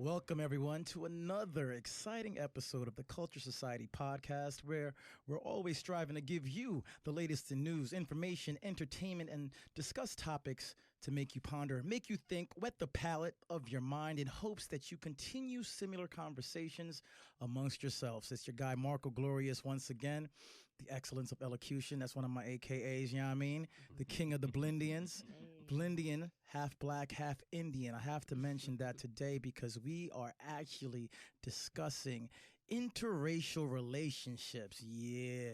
Welcome, everyone, to another exciting episode of the Culture Society podcast, where we're always striving to give you the latest in news, information, entertainment, and discuss topics to make you ponder, make you think, whet the palate of your mind in hopes that you continue similar conversations amongst yourselves. It's your guy, Marco Glorious, once again. The excellence of elocution. That's one of my AKAs, you know what I mean? The king of the Blindians. Blindian, half black, half Indian. I have to mention that today because we are actually discussing interracial relationships. Yeah.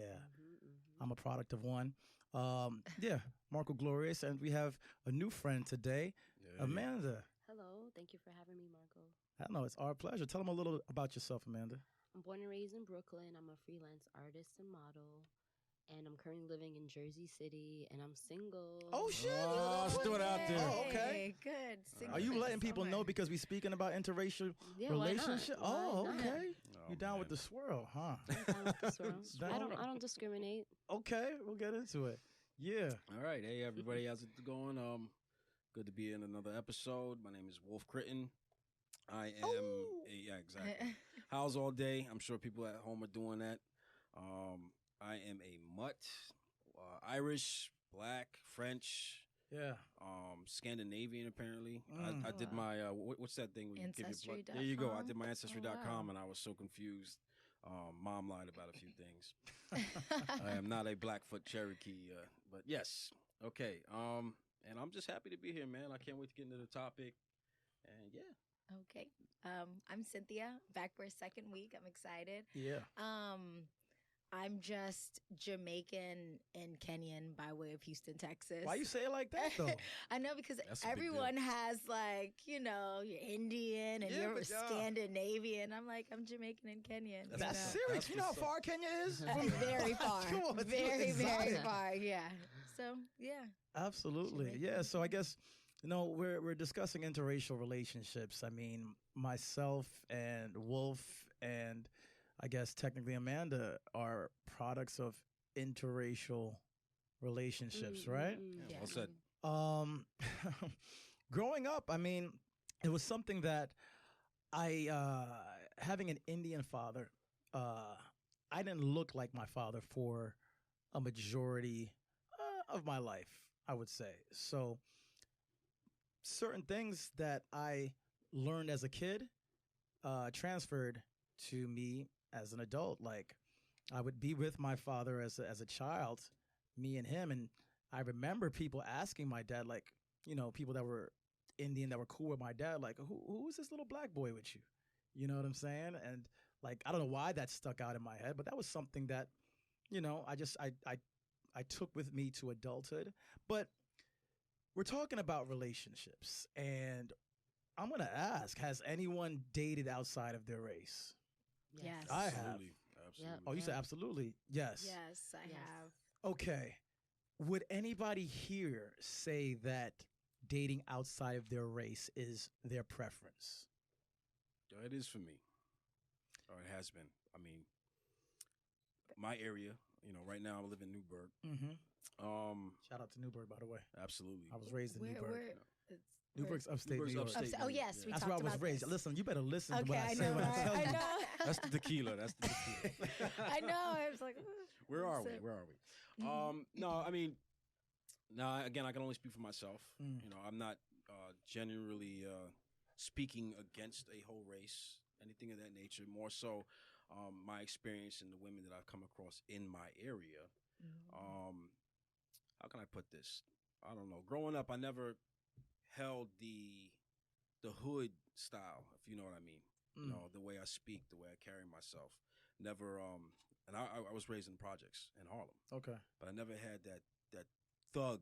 I'm a product of one. Marco Glorious. And we have a new friend today, Amanda. Hello. Thank you for having me, Marco. I know, it's our pleasure. Tell them a little about yourself, Amanda. I'm born and raised in Brooklyn. I'm a freelance artist and model. And I'm currently living in Jersey City, and I'm single. Oh, shit. Let's throw it out there. Oh, okay. Good. Are you letting people know because we're speaking about interracial relationship? Oh, okay. You're down with the swirl, huh? I'm down with the swirl. I don't discriminate. Okay, we'll get into it. Yeah. All right. Hey, everybody. How's it going? Good to be in another episode. My name is Wolf Critton. I am exactly. How's all day? I'm sure people at home are doing that. I am a mutt, Irish, black, French, Scandinavian apparently. I did my what's that thing where you give your blood? There you go. I did my ancestry.com and I was so confused. Mom lied about a few things. I am not a Blackfoot Cherokee, but yes. Okay. And I'm just happy to be here, man. I can't wait to get into the topic. And yeah. Okay. I'm Cynthia, back for a second week. I'm excited. Yeah. I'm just Jamaican and Kenyan by way of Houston, Texas. Why you say it like that, though? I know, because everyone has, like, you're Indian and you're Scandinavian. I'm like, I'm Jamaican and Kenyan. That's serious. That's you know how far Kenya is? Very far. Come on, very far, yeah. So, yeah. Absolutely. Jamaican. Yeah, so I guess, we're discussing interracial relationships. I mean, myself and Wolf and I guess technically Amanda are products of interracial relationships, right? Yeah, well said. Growing up, I mean, it was something that having an Indian father, I didn't look like my father for a majority of my life, I would say. So certain things that I learned as a kid transferred to me as an adult. Like, I would be with my father as a child, me and him, and I remember people asking my dad, like, people that were Indian that were cool with my dad, like, who is this little black boy with you? You know what I'm saying? And like, I don't know why that stuck out in my head, but that was something that, I took with me to adulthood. But we're talking about relationships, and I'm gonna ask: has anyone dated outside of their race? Yes. I have. Absolutely. Yep. Oh, you said absolutely? Yes. Yes, I have. Okay. Would anybody here say that dating outside of their race is their preference? It is for me. Or it has been. I mean, my area, right now I live in Newburgh. Mm-hmm. Shout out to Newburgh, by the way. Absolutely. I was raised in Newburgh. It's Newburgh's upstate New York. upstate. Oh, yes. We That's talked where I was about raised. this. Listen, you better listen to Okay, what I say when I tell I you. know. That's the tequila. That's the tequila. I know. I was like, Where are we? No, I mean, again, I can only speak for myself. I'm not generally speaking against a whole race, anything of that nature. More so, my experience and the women that I've come across in my area. How can I put this? I don't know. Growing up, I never held the hood style, if you know what I mean. The way I speak, the way I carry myself. Never, and I was raised in projects in Harlem. Okay. But I never had that thug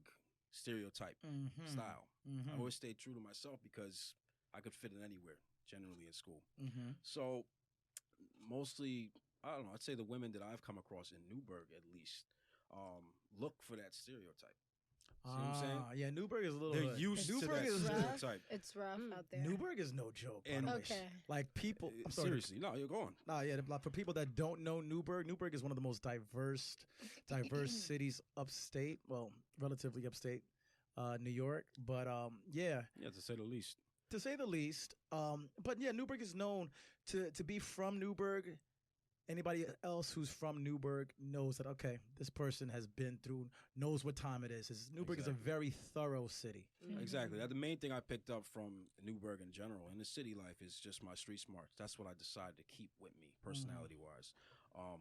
stereotype style. I always stayed true to myself because I could fit in anywhere, generally in school. So mostly, I don't know, I'd say the women that I've come across in Newburgh, at least, look for that stereotype. See what I'm saying? Yeah, Newburgh is a little. They're used to that stereotype. it's rough out there. Newburgh is no joke. And Okay. Like people, I'm sorry. Seriously, no, you're going. Nah, yeah. For people that don't know Newburgh is one of the most diverse cities upstate. Well, relatively upstate, New York. But yeah, Yeah, to say the least. to say the least. But yeah, Newburgh is known to be from Newburgh. Anybody else who's from Newburgh knows that, okay, this person has been through, knows what time it is. Newburgh is a very thorough city. Exactly. The main thing I picked up from Newburgh in general and the city life is just my street smarts. That's what I decided to keep with me, personality-wise.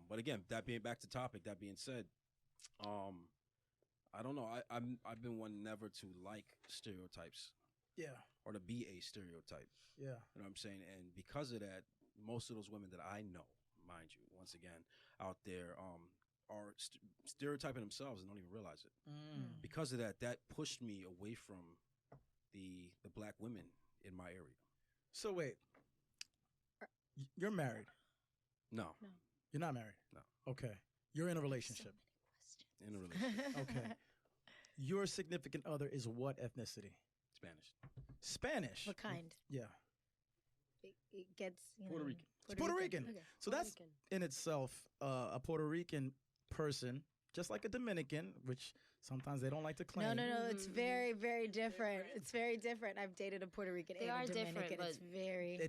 But again, that being back to topic, that being said, I don't know. I've been one never to like stereotypes. Yeah. Or to be a stereotype. Yeah. You know what I'm saying? And because of that, most of those women that I know, mind you, once again, out there are stereotyping themselves and don't even realize it. Because of that, that pushed me away from the black women in my area. So wait, you're married? No. You're not married? No. Okay. You're in a relationship? In a relationship. Okay. Your significant other is what ethnicity? Spanish? What kind? Yeah. It gets, Puerto Rican. It's Puerto Rican. Okay. So that's in itself a Puerto Rican person, just like a Dominican, which sometimes they don't like to claim. No. It's very, very different. It's very different. I've dated a Puerto Rican and a Dominican. But it's very.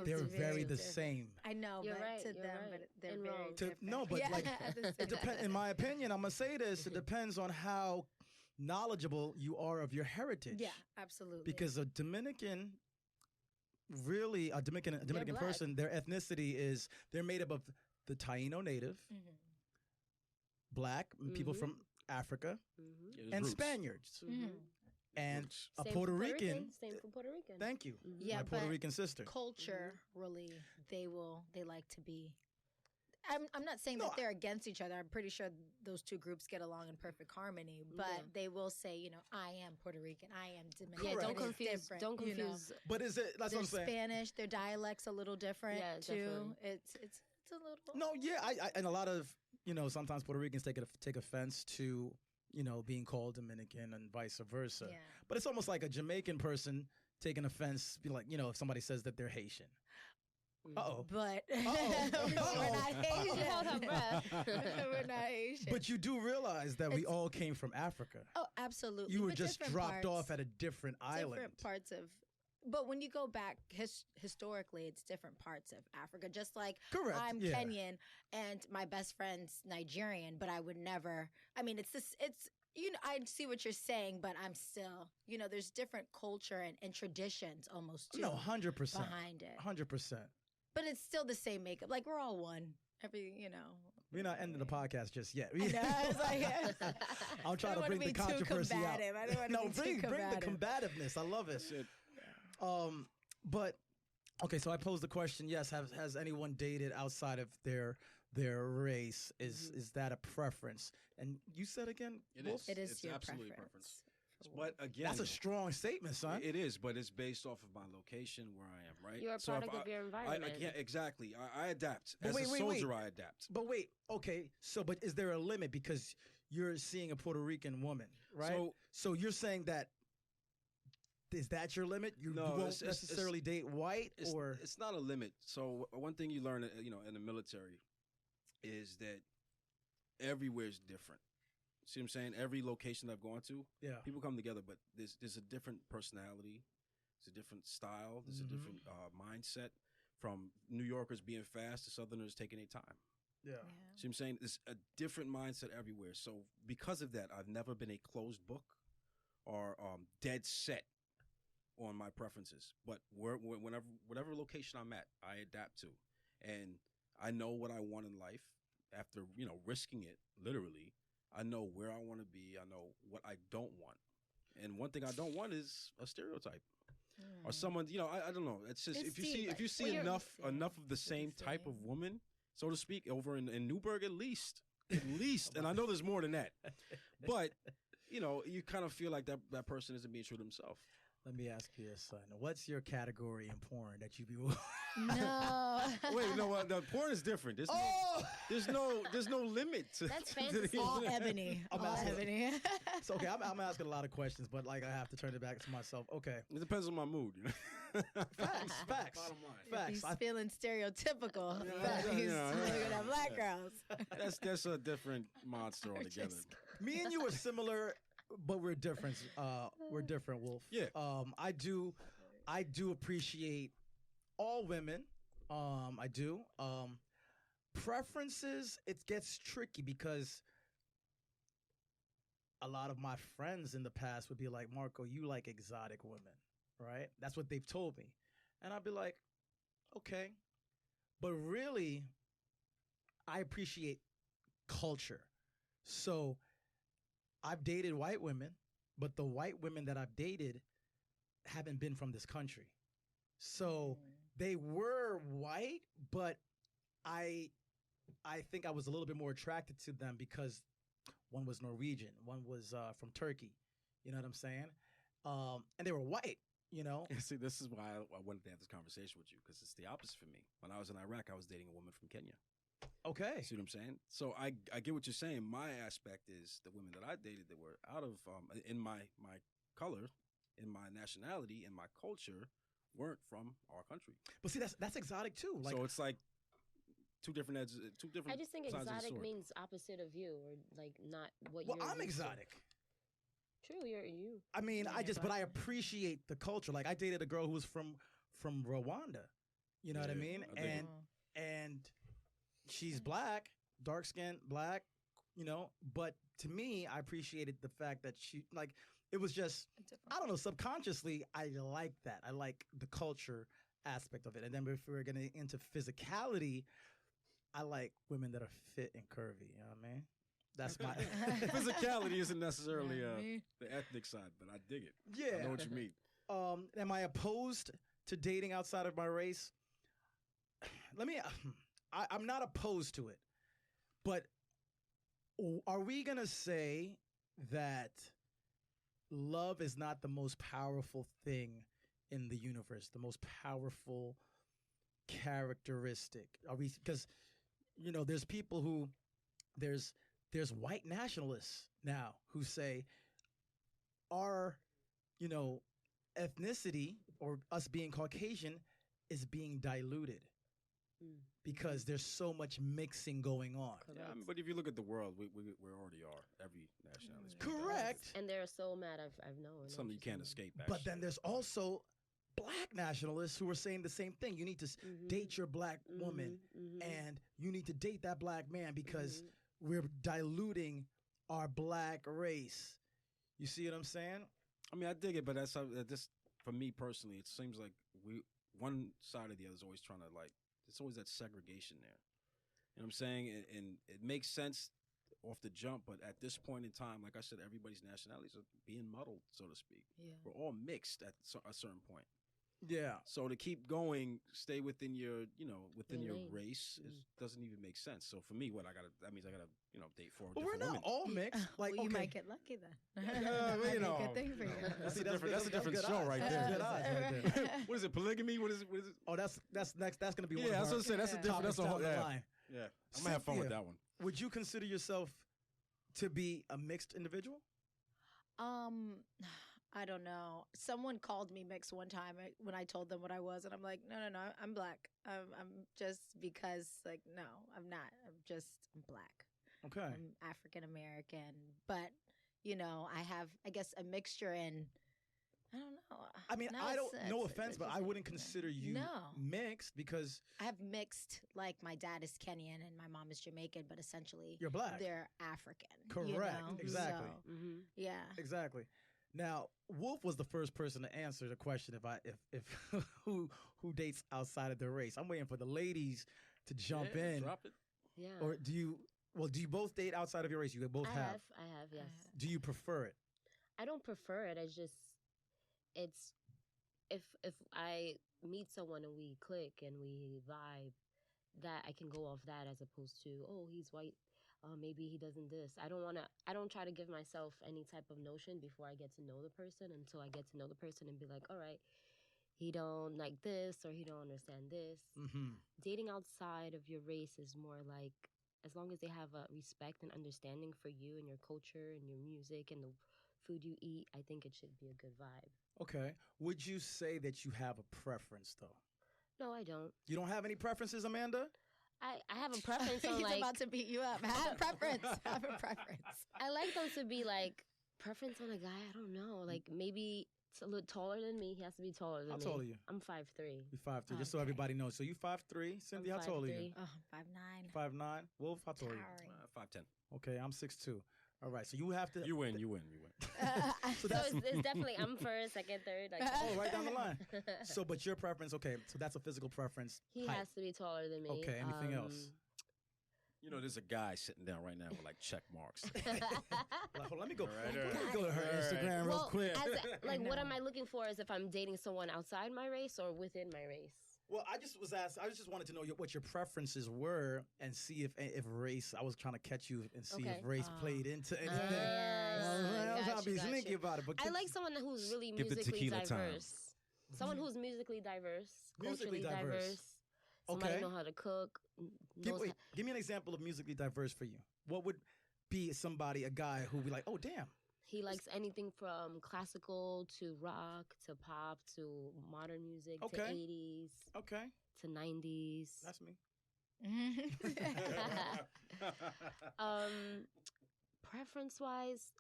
They're very the same. I know, You're but right, to you're them, right. but they're And very wrong. different. No, but like it depends. In my opinion, I'm gonna say this: it depends on how knowledgeable you are of your heritage. Yeah, absolutely. Because a Dominican. Really, a Dominican black. person, their ethnicity is they're made up of the Taino native, black people from Africa, and Spaniards, and a Same Puerto for Rican. Same for Puerto Rican. Thank you, Yeah, my Puerto but Rican sister. culturally, they like to be. I'm not saying No, that they're against each other. I'm pretty sure those two groups get along in perfect harmony. But they will say, I am Puerto Rican, I am Dominican. Yeah, Correct. don't It's confuse. different, Don't you know. confuse. But is it? That's They're what I'm saying. Spanish. Their dialect's a little different Yeah, too. definitely. It's a little. No, yeah, I and a lot of sometimes Puerto Ricans take offense to being called Dominican and vice versa. Yeah. But it's almost like a Jamaican person taking offense, be like if somebody says that they're Haitian. Uh-oh. But Uh-oh. we're not Asian. Hold her breath. We're not Asian. But you do realize that we all came from Africa. Oh, absolutely. You were But just different dropped parts, off at a different island. different parts of. But when you go back historically, it's different parts of Africa. Just like Correct, I'm yeah. Kenyan and my best friend's Nigerian, but I would never. I mean, it's this. It's I see what you're saying, but I'm still. There's different culture and traditions almost too. No, 100%. behind it. 100%. But it's still the same makeup. Like we're all one. We're not ending the podcast just yet. I know, it's like, I'm trying to bring the controversy out. I don't want to No, be too bring the combative. combativeness. I love it. But okay, so I posed the question. Yes, has anyone dated outside of their race? Is that a preference? And you said again, Wolf? It is It's your absolutely preference. a preference. But again, That's a strong statement, son. It is, but it's based off of my location where I am, right? You're a So if product of your environment. I can't exactly. I adapt. But As wait, a wait, soldier, wait. I adapt. But wait, okay. So, but is there a limit because you're seeing a Puerto Rican woman, right? So you're saying that is that your limit? You No, won't it's necessarily date white, or it's not a limit. So one thing you learn, in the military, is that everywhere is different. See what I'm saying? Every location I've gone to, yeah, people come together, but there's a different personality, there's a different style, there's a different mindset. From New Yorkers being fast to Southerners taking their time. yeah. See what I'm saying? There's a different mindset everywhere. So because of that, I've never been a closed book or dead set on my preferences. But whatever location I'm at, I adapt to. And I know what I want in life after, risking it, literally. I know where I want to be. I know what I don't want. And one thing I don't want is a stereotype. Or someone, I don't know. It's just It's if you see enough of the same type of woman, so to speak, over in Newburgh at least, and I know there's more than that. But you kind of feel like that person isn't being true to themselves. Let me ask you this, son. What's your category in porn that you be? No. Wait, the porn is different. There's no limit. That's fantasy. All ebony. I'm All asking- ebony. So okay, I'm asking a lot of questions, but like I have to turn it back to myself. Okay, It depends on my mood. facts. Bottom line. He's Facts. feeling stereotypical. Yeah, He's yeah. looking at black girls. That's a different monster altogether. Me and you are similar, but we're different. We're different, Wolf. Yeah. I do I do appreciate all women. I do. Preferences, it gets tricky because a lot of my friends in the past would be like, Marco, you like exotic women, right? That's what they've told me. And I'd be like, okay. But really, I appreciate culture. So I've dated white women, but the white women that I've dated haven't been from this country. So they were white, but I think I was a little bit more attracted to them because one was Norwegian, one was from Turkey. You know what I'm saying? And they were white, you know? See, this is why I wanted to have this conversation with you, because it's the opposite for me. When I was in Iraq, I was dating a woman from Kenya. Okay. See what I'm saying? So I get what you're saying. My aspect is the women that I dated that were out of, in my color, in my nationality, in my culture, weren't from our country. But see, that's exotic too. Like, so it's like two different edges, two different. I just think sides of the exotic sword. means opposite of you, or like not what well, you're. I'm used to. exotic. True, you're you. I mean, but I appreciate the culture. Like, I dated a girl who was from Rwanda. You know what I mean? And she's black, dark skinned, black. You know, but to me, I appreciated the fact that she it was just, I don't know, subconsciously, I like that. I like the culture aspect of it. And then if we're getting into physicality, I like women that are fit and curvy. You know what I mean? That's my physicality isn't necessarily the ethnic side, but I dig it. Yeah, I know what you mean. Am I opposed to dating outside of my race? I'm not opposed to it, but are we gonna say that love is not the most powerful thing in the universe, the most powerful characteristic? Are we, because there's people who there's white nationalists now who say our ethnicity or us being Caucasian is being diluted because there's so much mixing going on. Yeah, but if you look at the world, we already are. Every nationality is correct. And they're so mad. I've known something you can't escape. Actually. But then there's also black nationalists who are saying the same thing. You need to date your black woman, and you need to date that black man because we're diluting our black race. You see what I'm saying? I mean, I dig it, but that's just for me personally. It seems like one side or the other is always trying to it's always that segregation there. You know what I'm saying? And it makes sense off the jump, but at this point in time, like I said, everybody's nationalities are being muddled, so to speak. Yeah. We're all mixed at a certain point. Yeah. So to keep going, stay within your, within your race, doesn't even make sense. So for me, that means I gotta, date four different women. We're not all mixed. Like, you might get lucky then. Good thing for you. That's a different show right there. Good odds right there. What is it? Polygamy? What is it? Oh, that's next. That's gonna be one. Yeah, that's what I'm saying. That's a different. That's a whole line. Yeah. I'm gonna have fun with that one. Would you consider yourself to be a mixed individual? I don't know. Someone called me mixed one time when I told them what I was, and I'm like, no, I'm black. I'm just because, no, I'm not. I'm black. Okay. I'm African American, but I have, I guess, a mixture in. I don't know. I mean, no offense, but I wouldn't consider you mixed because I have mixed. Like, my dad is Kenyan and my mom is Jamaican, but essentially you're black. They're African. Correct. Exactly. So, yeah. Exactly. Now, Wolf was the first person to answer the question if who dates outside of their race. I'm waiting for the ladies to jump in. Drop it. Yeah. Or do you both date outside of your race? You both have. I have, yes. Do you prefer it? I don't prefer it. It's if I meet someone and we click and we vibe, that I can go off that as opposed to, oh, he's white. Maybe he doesn't this. I don't try to give myself any type of notion before I get to know the person until I get to know the person and be like, all right, he don't like this or he don't understand this. Dating outside of your race is more like, as long as they have a respect and understanding for you and your culture and your music and the food you eat, I think it should be a good vibe. Okay. Would you say that you have a preference, though? No, I don't. You don't have any preferences, Amanda? I have a preference on, He's about to beat you up. I have a preference. I like them to be, preference on a guy, I don't know. Maybe a little taller than me. He has to be taller than me. How tall are you? I'm 5'3". You're 5'3", just so everybody knows. So you 5'3". Cynthia, how tall are you? 5'9". 5'9". Wolf, how tall are you? 5'10". Okay, I'm 6'2". All right, so you have to... You win. So it's definitely I'm first, second, third. Like oh, right down the line. So, but your preference, okay, so that's a physical preference. He height. has to be taller than me. Okay, anything else? You know, there's a guy sitting down right now with like check marks. Like, hold on, let me go. Right, Let me go to her Instagram real quick. What am I looking for is if I'm dating someone outside my race or within my race. Well, I just wanted to know what your preferences were and see if race. I was trying to catch you and see if race played into anything. I was trying to be sneaky about it. But I like someone who's really musically diverse. Someone who's musically diverse, culturally diverse. Somebody know how to cook. Give me an example of musically diverse for you. What would be a guy who would be like, oh, damn. He likes anything from classical to rock to pop to modern music to 80s. Okay. To 90s. That's me. Preference-wise,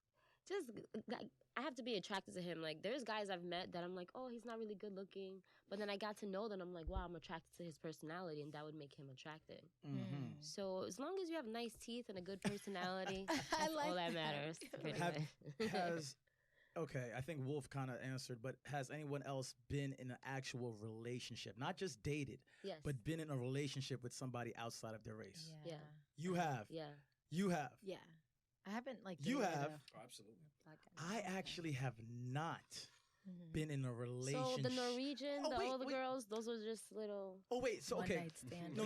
just I have to be attracted to him. Like, there's guys I've met that I'm like, oh, he's not really good looking. But then I got to know them. I'm like, wow, I'm attracted to his personality, and that would make him attractive. Mm-hmm. So as long as you have nice teeth and a good personality, that's all that matters. Okay, I think Wolf kind of answered, but has anyone else been in an actual relationship? Not just dated, yes, but been in a relationship with somebody outside of their race? Yeah. You have? Yeah. You have? Yeah. I haven't You have? Absolutely. I actually have not been in a relationship. So the Norwegian, all the girls, those were just little. Oh wait, so okay. No.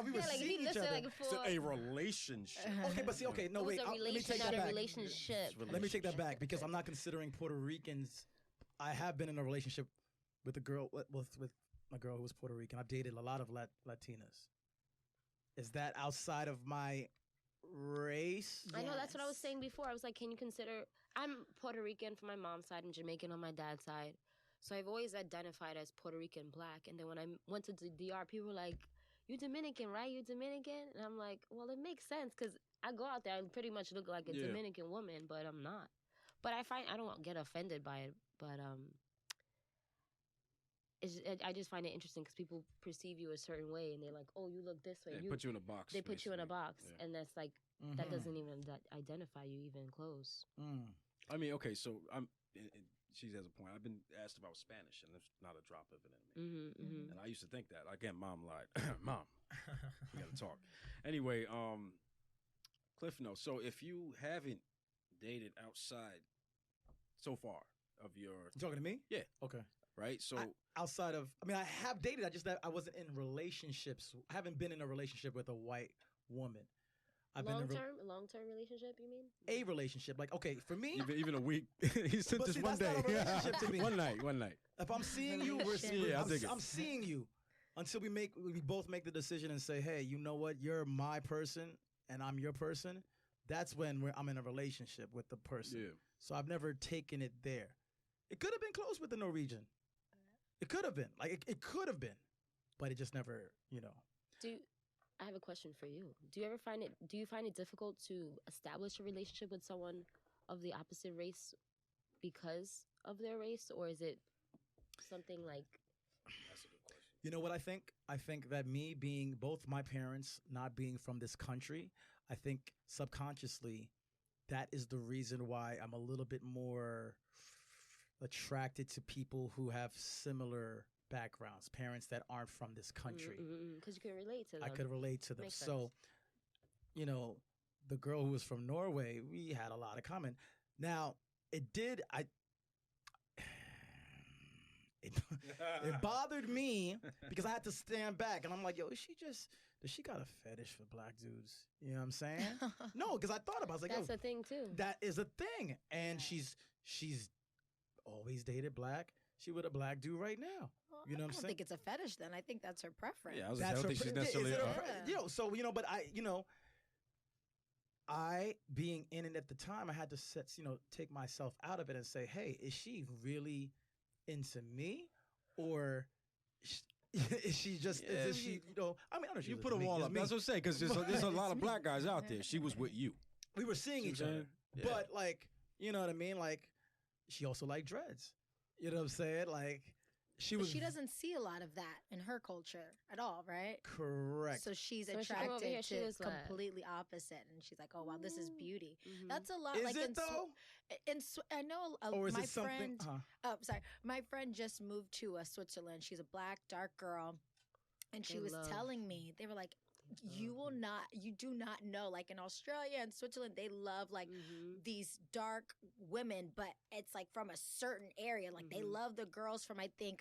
We were seeing each other. So a relationship. Okay, but see, okay, no wait. Let me take that back. Relationship. Let me take that back because I'm not considering Puerto Ricans. I have been in a relationship with a girl with a girl who was Puerto Rican. I've dated a lot of Latinas. Is that outside of my race? I know, that's what I was saying before. I was like, can you consider, I'm Puerto Rican from my mom's side and Jamaican on my dad's side. So I've always identified as Puerto Rican black. And then when I went to the DR, people were like, you Dominican, right? You Dominican? And I'm like, well, it makes sense because I go out there, I pretty much look like a Dominican woman, but I'm not. But I don't get offended by it, but I just find it interesting because people perceive you a certain way and they're like, oh, you look this way. They put you in a box. They put you in a box. Yeah. And that's like, that doesn't even identify you even close. I mean, okay, so she has a point. I've been asked about Spanish and there's not a drop of it in me. And I used to think that. Again, Mom lied. Mom, we got to talk. Anyway, Cliff notes. So if you haven't dated outside so far of your... You talking to me? Yeah. Okay. Right? So... I have dated. I wasn't in relationships. I haven't been in a relationship with a white woman. Long-term relationship, you mean? A relationship. Like, okay, for me... Even a week. He said just one day. That's not a relationship to me. One night. If I'm seeing you, I'm seeing you until we both make the decision and say, hey, you know what? You're my person and I'm your person. That's when I'm in a relationship with the person. Yeah. So I've never taken it there. It could have been close with the Norwegian. It could have been. Like, it could have been. But it just never, I have a question for you. Do you find it difficult to establish a relationship with someone of the opposite race because of their race? Or is it something like... That's a good question. You know what I think? I think that me being both my parents not being from this country, I think subconsciously that is the reason why I'm a little bit more attracted to people who have similar backgrounds, parents that aren't from this country. Because you can relate to them. I could relate to them. Makes so, sense. The girl who was from Norway, we had a lot in common. Now, it bothered me because I had to stand back and I'm like, yo, does she got a fetish for black dudes? You know what I'm saying? No, because I thought about it. I was like, that's a thing too. That is a thing. And she's always dated black. She with a black dude right now. Well, you know what I'm saying? I don't think it's a fetish then. I think that's her preference. Yeah, I don't think she's necessarily... but I being in it at the time, I had to take myself out of it and say, hey, is she really into me? Or is she just, is she, I don't know. You put them all up. That's what I'm saying, because there's a lot of black guys out there. She was with you. We were seeing each other. Yeah. But you know what I mean? she also liked dreads. You know what I'm saying? Like she doesn't see a lot of that in her culture at all, right? Correct. So she's So she came attracted over here, to she was like- completely opposite, and she's like, "Oh wow, this is beauty." Mhm. That's a lot. Is like it in though? I know Or is my it something? friend. Oh, sorry. My friend just moved to Switzerland. She's a black, dark girl, and she They was love- telling me they were like, you do not know. Like in Australia and Switzerland, they love like Mhm. these dark women, but it's like from a certain area. Like they Mhm. love the girls from I think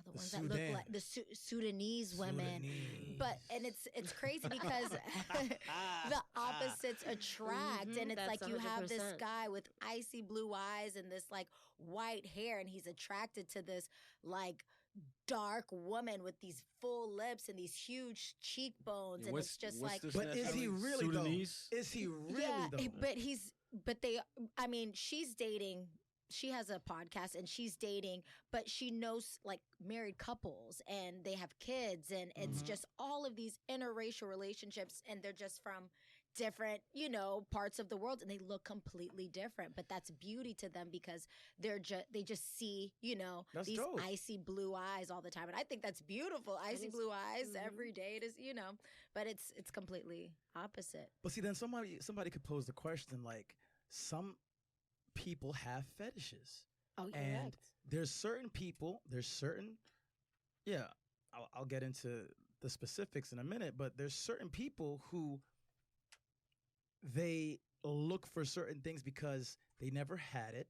the ones that Sudan. look like the Sudanese women. Sudanese. But and it's crazy because the opposites attract, Mhm, and it's that's like you have this 100%. guy with icy blue eyes and this like white hair, and he's attracted to this like dark woman with these full lips and these huge cheekbones, and it's just like. this But is he nationality? really Sudanese? though? Is he really Yeah, though? but they. I mean, she's dating. She has a podcast and she's dating, but she knows like married couples and they have kids, and it's Mhm. just all of these interracial relationships, and they're just from different, parts of the world, and they look completely different. But that's beauty to them because they just see, That's these dope. icy blue eyes all the time, and I think that's beautiful. Icy is- blue eyes mhm. every day. It is, but it's completely opposite. But see, then somebody could pose the question like, some people have fetishes, Oh, yeah. and there's certain people, yeah, I'll get into the specifics in a minute, but there's certain people who they look for certain things because they never had it.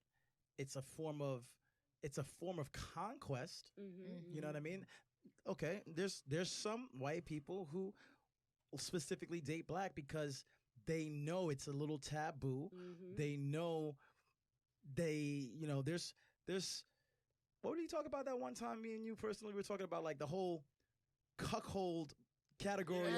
It's a form of conquest. Mhm. You know what I mean? Okay, there's some white people who specifically date black because they know it's a little taboo. Mhm. They know there's what did you talk about that one time, me and you personally were talking about, like the whole cuckold category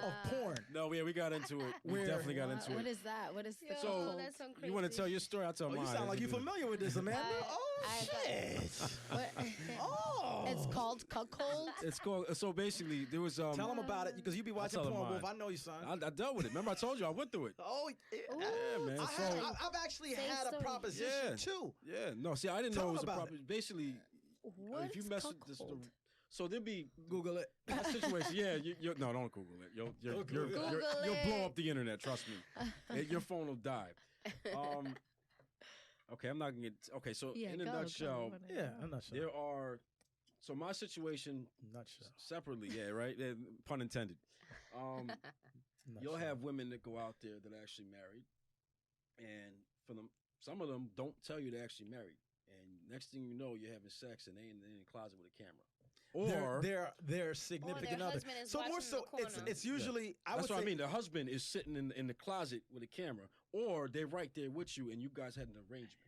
of porn. No, yeah, we got into it. We Where- definitely got into What it. is that? What is the Yo, So cuckold? that's so you want to crazy. tell your story? I'll tell Oh, mine. you sound like you're familiar with this, Amanda. I- Shit. What- Oh. It's called cuckold. It's called. So basically, there was Tell them about it because you be watching tell 'em porn, Wolf. mine. I know you, son. I dealt with it. Remember, I told you I went through it. Oh, Yeah, man. I've actually Same had a story. proposition Yeah. too. Yeah, no. See, I didn't Tell know it 'em was a about problem. Basically, What if you is mess with this, cuckold? so there'd be Google it. that situation. Yeah, no, don't Google it. You'll Google you'll blow it. up the internet. Trust me, your phone will die. Okay, I'm not gonna get. Okay, so Yeah, in a go, nutshell, go. Yeah, I'm not sure. there are. So my situation Not sure. separately, yeah, right. Pun intended. Not You'll sure. have women that go out there that are actually married, and for them, some of them don't tell you they're actually married, and next thing you know, you're having sex, and they're in the closet with a camera. Or their significant other. husband is So more watching so, in the corner. it's usually I that's would what say I mean. The husband is sitting in the closet with a camera, or they're right there with you, and you guys had an arrangement.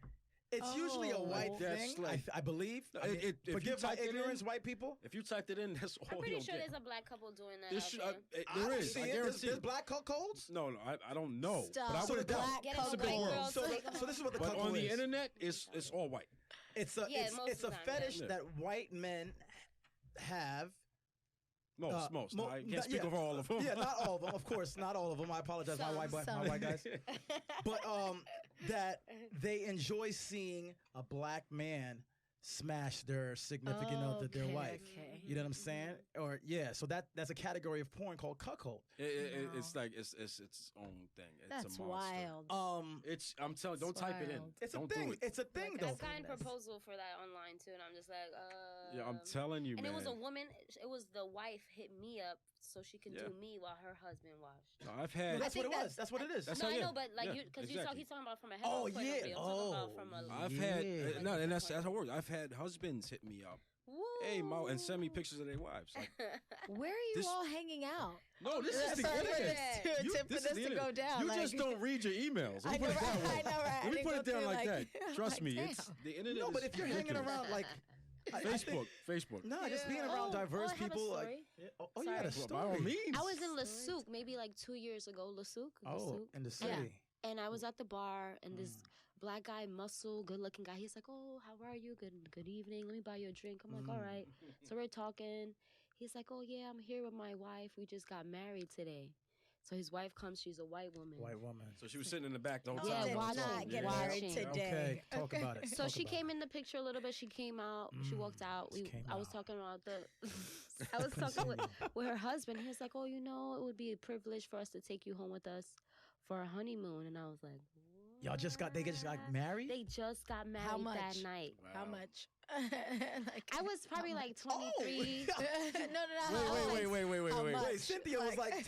it's usually a Oh. white Like that's thing. like- I believe. No, I mean, if you forgive my typed it in- ignorance, white people. If you typed it in, that's all I'm pretty you'll sure get. there's a black couple doing that. This out should- there. I there don't is. see I it. guarantee. There's black cuckolds. No, I don't know. Stop. But I So would the have black Get so, a the, white cuckold. girl so, take the, 'em so this is what the But cuckold on the is. internet, it's all white. It's a Yeah, most it's a of the time, fetish yeah. that white men have. Most. mo- I can't not- speak yeah. of all of them. Yeah, not all of them. Of course, not all of them. I apologize, my Some. white guys. But that they enjoy seeing a black man smash their significant other, their Okay, wife. okay. You know what I'm saying? Or yeah, so that's a category of porn called cuckold. It's like it's its own thing. It's That's a monster. wild. I'm telling. Don't type it in. wild. It's a Don't thing. Do it. It's a thing Like, though. I've gotten proposal for that online too, and I'm just like, Yeah, I'm telling you, And man. it was a woman. It was the wife hit me up so she can Yeah. do me while her husband washed. No, I've Well, had. that's what think it was. That's what it is. That's No, how- I yeah, know, but like yeah, you, because exactly. he's talking about from a hetero Oh, point of yeah. view. I'm talking about from a. I've Yeah. had no, and that's how it works. I've had husbands hit me up, hey, Mo, and send me pictures of their wives. Like, Where are you This- all hanging out? no, this is the Sorry for internet. this, You- for this is this the to go internet. down. You like- just don't read your emails. I Let me know, put it that right? way. I know, right? I Let me didn't put go it down through, like like- that. Trust like, me, damn. it's the internet. No, but is if you're hanging ridiculous. around like I think- Facebook. nah, just being Yeah. around Oh, diverse I have a people. Like, story. oh, you had a Sorry. story. By all means. I was in Lasuk maybe like 2 years ago. Lasuk. Oh, in the city. And I was at the bar, and this Mm. black guy, muscle, good-looking guy. He's like, "Oh, how are you? Good evening. Let me buy you a drink." I'm like, Mm. "All right." So we're talking. He's like, "Oh yeah, I'm here with my wife. We just got married today." So his wife comes, she's a white woman. White woman. So she was sitting in the back the whole Yeah, time. watching. Not get Watching. married today. Okay, talk about it. So Talk she about came it. in the picture a little bit. She came out. She walked out. Just came I was out. talking about I was talking with her husband. He was like, "Oh, you know, it would be a privilege for us to take you home with us for a honeymoon." And I was like, Y'all just got married? They just got married How much? that night. Wow. How much? I was probably like 23. No. Wait. How much? Wait, Cynthia was like,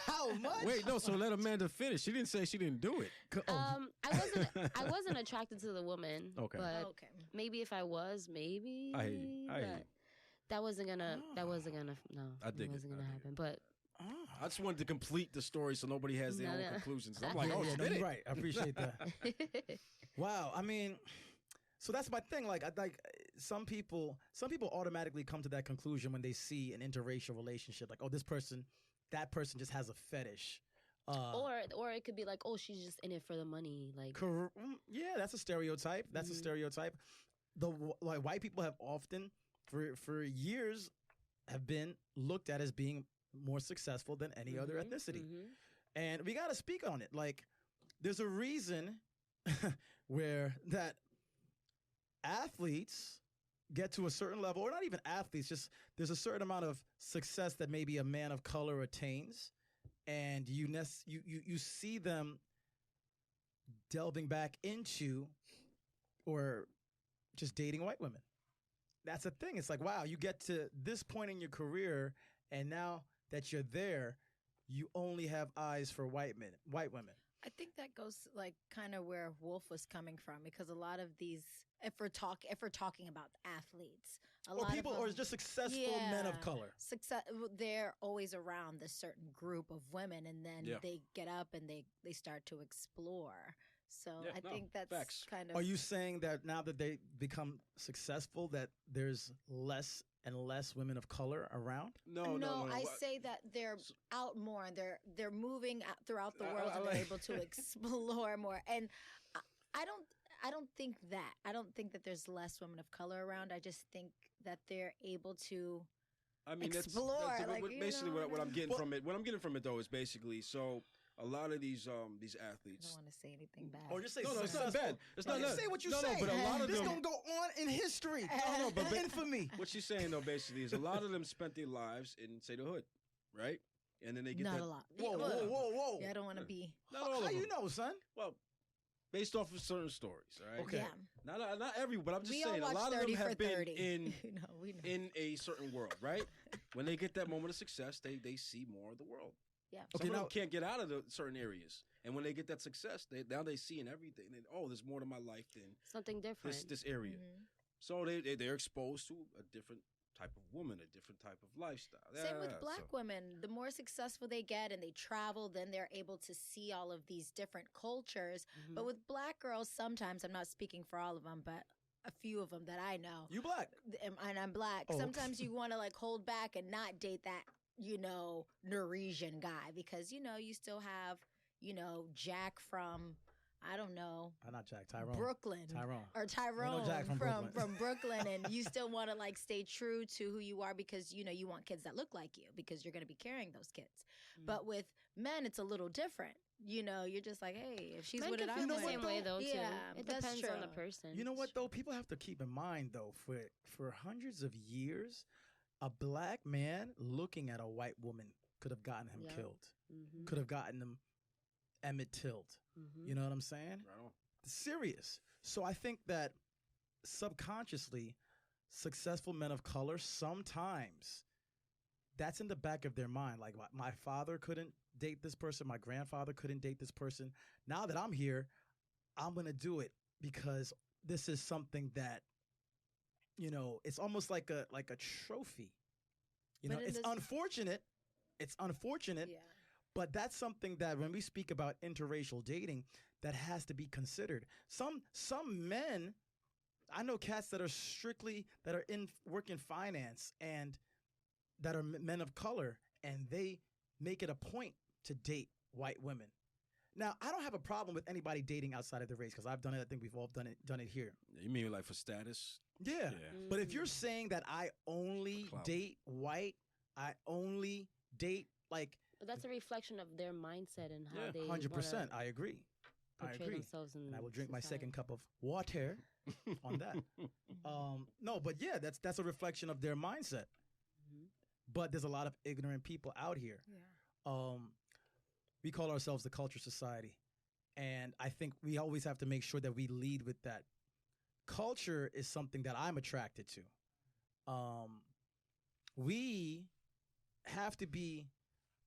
how much? Wait, no. So let Amanda finish. She didn't say she didn't do it. I wasn't attracted to the woman. Okay. But Okay. maybe if I was, maybe. I hear you. but that wasn't gonna. No. I dig It wasn't it. gonna happen. But I just wanted to complete the story so nobody has their own conclusions. I'm like, Yeah, oh, yeah, she no, did you're it. right. I appreciate that. Wow. I mean, so that's my thing. Like some people automatically come to that conclusion when they see an interracial relationship. Like, oh, that person just has a fetish. or it could be like, oh, she's just in it for the money. Like, yeah, that's a stereotype. That's a stereotype. Like white people have often, for years, have been looked at as being more successful than any other ethnicity. And we got to speak on it. Like, there's a reason where that athletes get to a certain level, or not even athletes, just there's a certain amount of success that maybe a man of color attains, and you see them delving back into or just dating white women. That's a thing. It's like, wow, you get to this point in your career, and now that you're there, you only have eyes for white women. I think that goes like kind of where Wolf was coming from, because a lot of these, if we're talking about athletes, Or people, or just successful men of color. They're always around this certain group of women, and then they get up and they start to explore. So I think that's facts. kind of. Are you saying that now that they become successful, that there's less and less women of color around? No. I say that they're out more, and they're moving out throughout the world, and they're able to explore more. And I don't think that. I don't think that there's less women of color around. I just think that they're able to. I mean, explore. That's basically what I'm getting from it. What I'm getting from it though is basically a lot of these athletes. I don't want to say anything bad. Or just say no, it's not bad. It's not. Say what you say. No, but a lot of this them. gonna go on in history. But infamy. What she's saying though, basically, is a lot of them spent their lives in, say, the hood, right? And then they get not that. a lot. Whoa. Yeah, I don't want to be. Not all of How them. you know, son? Well, based off of certain stories, all right? Okay. Yeah. Not every, but I'm just We saying all a lot watch of them 30 for have been 30. in we know. in a certain world, right? When they get that moment of success, they see more of the world. Yeah. Some of them can't get out of the certain areas, and when they get that success, now they see in everything. There's more to my life than something different. This area. So they're exposed to a different type of woman, a different type of lifestyle. Same with black women. The more successful they get and they travel, then they're able to see all of these different cultures. But with black girls, sometimes, I'm not speaking for all of them, but a few of them that I know. You black. And I'm black. Oh. Sometimes you want to like hold back and not date that, Norwegian guy, because, you still have, Jack from, I don't know. Not Jack, Tyrone. Brooklyn. Tyrone Jack from Brooklyn. from Brooklyn, and you still want to like stay true to who you are, because you want kids that look like you, because you're going to be carrying those kids. But with men, it's a little different. You're just like, hey, if she's Men with it, can I'm feel with the it. same way though too. Yeah, It that's depends true. on the person. You know what though? People have to keep in mind though, for hundreds of years, a black man looking at a white woman could have gotten him killed. Could have gotten him Emmett Tilled. You know what I'm saying? Right on. Serious. So I think that subconsciously, successful men of color, sometimes that's in the back of their mind. Like, my father couldn't date this person. My grandfather couldn't date this person. Now that I'm here, I'm going to do it because this is something that, it's almost like a trophy. It's unfortunate. It's unfortunate. Yeah. But that's something that when we speak about interracial dating, that has to be considered. Some men, I know cats that are work in finance and that are men of color, and they make it a point to date white women. Now, I don't have a problem with anybody dating outside of the race, because I've done it. I think we've all done it here. You mean like for status? Yeah. But if you're saying that I only date white, I only date, like, But that's a reflection of their mindset and how they 100%. I agree. portray themselves in and I will drink my society. second cup of water on that. No, but yeah, that's a reflection of their mindset. But there's a lot of ignorant people out here. Yeah. We call ourselves the Culture Society. And I think we always have to make sure that we lead with that. Culture is something that I'm attracted to. We have to be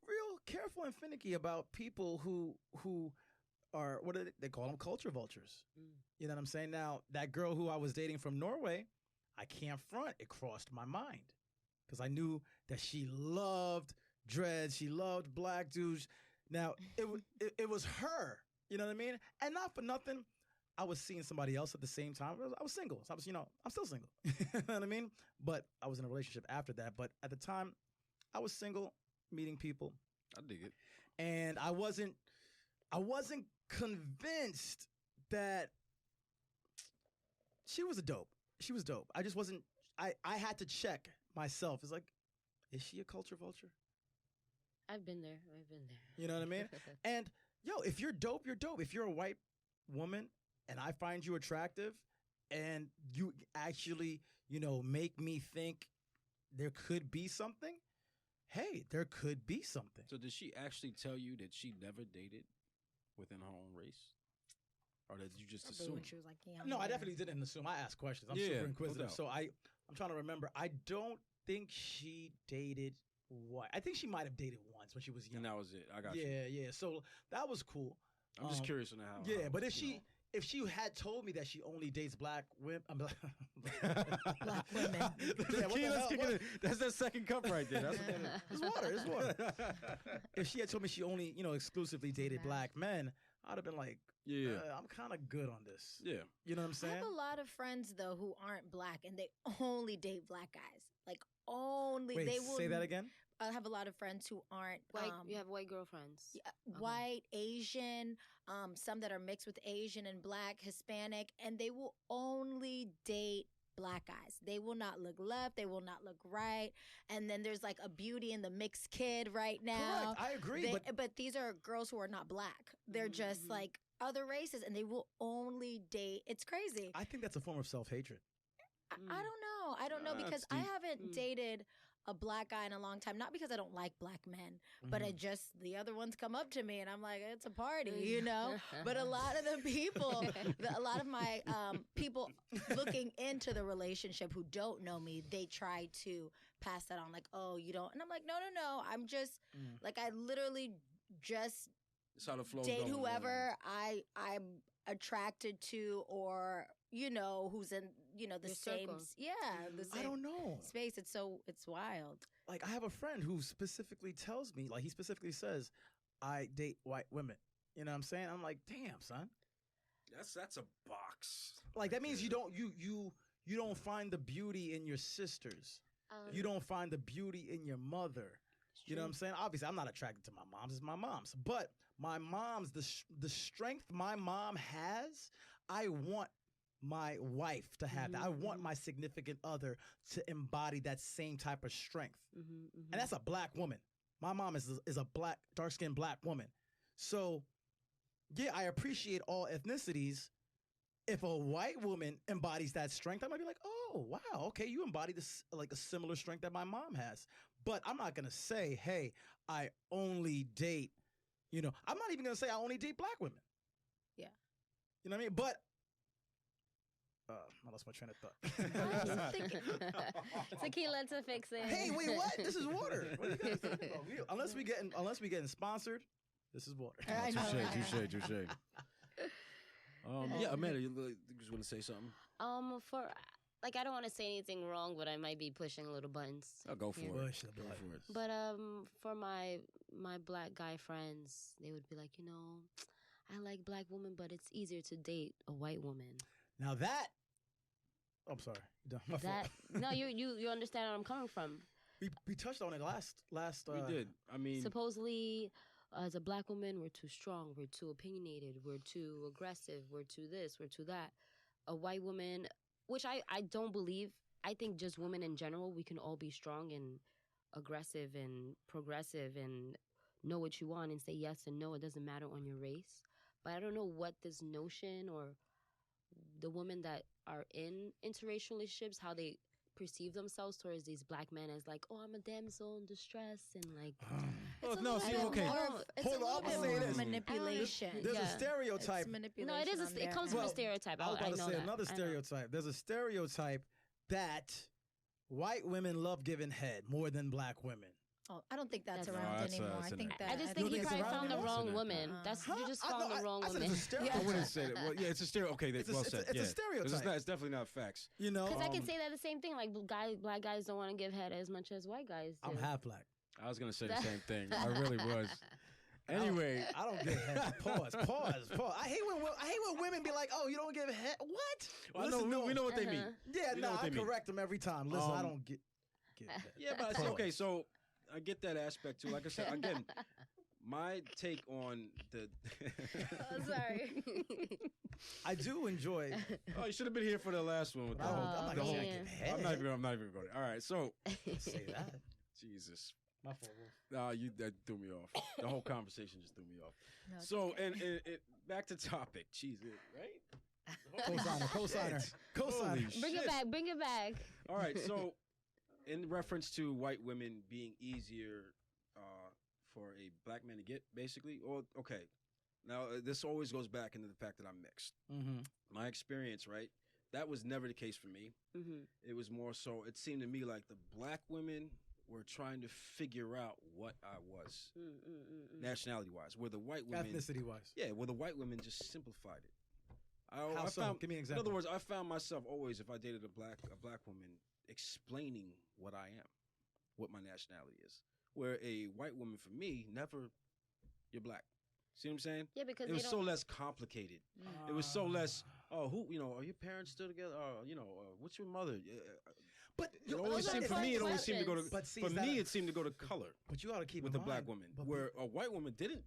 real careful and finicky about people who are, what do they call them? Culture vultures. You know what I'm saying? Now, that girl who I was dating from Norway, I can't front. It crossed my mind because I knew that she loved dreads. She loved black dudes. Now, it was her. You know what I mean? And not for nothing, I was seeing somebody else at the same time. I was single. So I was, I'm still single. You know what I mean? But I was in a relationship after that. But at the time, I was single, meeting people. I dig it. And I wasn't convinced that she was dope. She was dope. I just wasn't, I had to check myself. It's like, is she a culture vulture? I've been there. You know what I mean? And yo, if you're dope, you're dope. If you're a white woman and I find you attractive and you actually, make me think there could be something, hey, there could be something. So did she actually tell you that she never dated within her own race? Or did you just assume? When she was like, No, I definitely didn't assume. I asked questions. I'm super inquisitive. So I'm trying to remember. I don't think she dated white. I think she might have dated once when she was young. And that was it. I got you. Yeah. So that was cool. I'm just curious on how. Yeah, but if she had told me that she only dates black women, black women. That's that second cup right there. That's it's water. It's water. If she had told me she only, exclusively dated black men, I'd have been like, I'm kind of good on this. Yeah. You know what I'm saying? I have a lot of friends though who aren't black and they only date black guys. Like only. Wait, they will say that again. I have a lot of friends who aren't white. You have white girlfriends. White, Asian, some that are mixed with Asian and black, Hispanic, and they will only date black guys. They will not look left. They will not look right. And then there's like a Beauty and the Mixed kid right now. Correct. I agree. But these are girls who are not black. They're just like other races, and they will only date. It's crazy. I think that's a form of self-hatred. I don't know because I haven't dated a black guy in a long time. Not because I don't like black men, but the other ones come up to me and I'm like, it's a party, But a lot of the people, a lot of my people looking into the relationship who don't know me, they try to pass that on like, oh, you don't. And I'm like, no. I'm just like, I literally just date whoever I'm attracted to or who's in the same circle. The same I don't know space. It's wild. Like I have a friend who specifically tells me, like he specifically says, I date white women. You know what I'm saying? I'm like, damn, son. That's a box. Like that means you don't find the beauty in your sisters. You don't find the beauty in your mother. You know what I'm saying? Obviously, I'm not attracted to my mom's. It's my mom's. But my mom's, the strength my mom has, I want my wife to have that. I want my significant other to embody that same type of strength. And that's a black woman. My mom is a black, dark-skinned black woman. So, yeah, I appreciate all ethnicities. If a white woman embodies that strength, I might be like, oh, wow, okay, you embody this like a similar strength that my mom has. But I'm not going to say, hey, I only date, I'm not even going to say I only date black women. Yeah. You know what I mean? But I lost my train of thought. Tequila to fix it. Hey, wait, what? This is water. What are you guys talking about? Unless we getting sponsored, this is water. Touche. Yeah, Amanda, you just want to say something? I don't want to say anything wrong, but I might be pushing little buttons. I'll go for it. Go for it. But for my black guy friends, they would be like, I like black women, but it's easier to date a white woman. Now that, I'm sorry. No, you understand where I'm coming from. We touched on it last. We did. I mean, supposedly, as a black woman, we're too strong, we're too opinionated, we're too aggressive, we're too this, we're too that. A white woman, which I don't believe. I think just women in general, we can all be strong and aggressive and progressive and know what you want and say yes and no. It doesn't matter on your race. But I don't know what this notion or the women that are in interracial relationships, how they perceive themselves towards these black men as like, oh, I'm a damsel in distress and like. Hold on, I'm saying this. Manipulation. There's a stereotype. No, it is. It comes from a stereotype. I was about to say another I stereotype. There's a stereotype that white women love giving head more than black women. Oh, I don't think that's around anymore. I think you probably found the wrong woman. You just found the wrong woman. I wouldn't say that. Well, yeah, it's a stereotype. Okay, well said. It's a stereotype. It's definitely not facts. You know, because I can say that the same thing. Like black guys don't want to give head as much as white guys do. I'm half black. I was gonna say the same thing. I really was. Anyway, I don't give head. Pause. I hate when women be like, "Oh, you don't give head." What? Well, we know what they mean. Yeah, I correct them every time. Listen, I don't give head. Yeah, but it's okay. So I get that aspect too. Like I said, again, my take on the. Sorry. I do enjoy. Oh, you should have been here for the last one with the whole. I'm not even going to. All right, so. Say that. Jesus. My fault. That threw me off. The whole conversation just threw me off. No, so, and back to topic. Jesus, right? Co-signer. Bring it back. All right, so in reference to white women being easier for a black man to get, basically, or okay. Now, this always goes back into the fact that I'm mixed. Mm-hmm. My experience, right? That was never the case for me. Mm-hmm. It was more so, it seemed to me like the black women were trying to figure out what I was, nationality-wise, where the white women... Ethnicity-wise. Yeah, where the white women just simplified it. How so? Give me an example. In other words, I found myself always, if I dated a black woman, explaining what I am, what my nationality is. Where a white woman, for me, never, you're black. See what I'm saying? Yeah, because it was so less complicated. It was so less, are your parents still together? What's your mother? But it always seemed to go to, it seemed to go to color. But you ought to keep with a black woman, where a white woman didn't.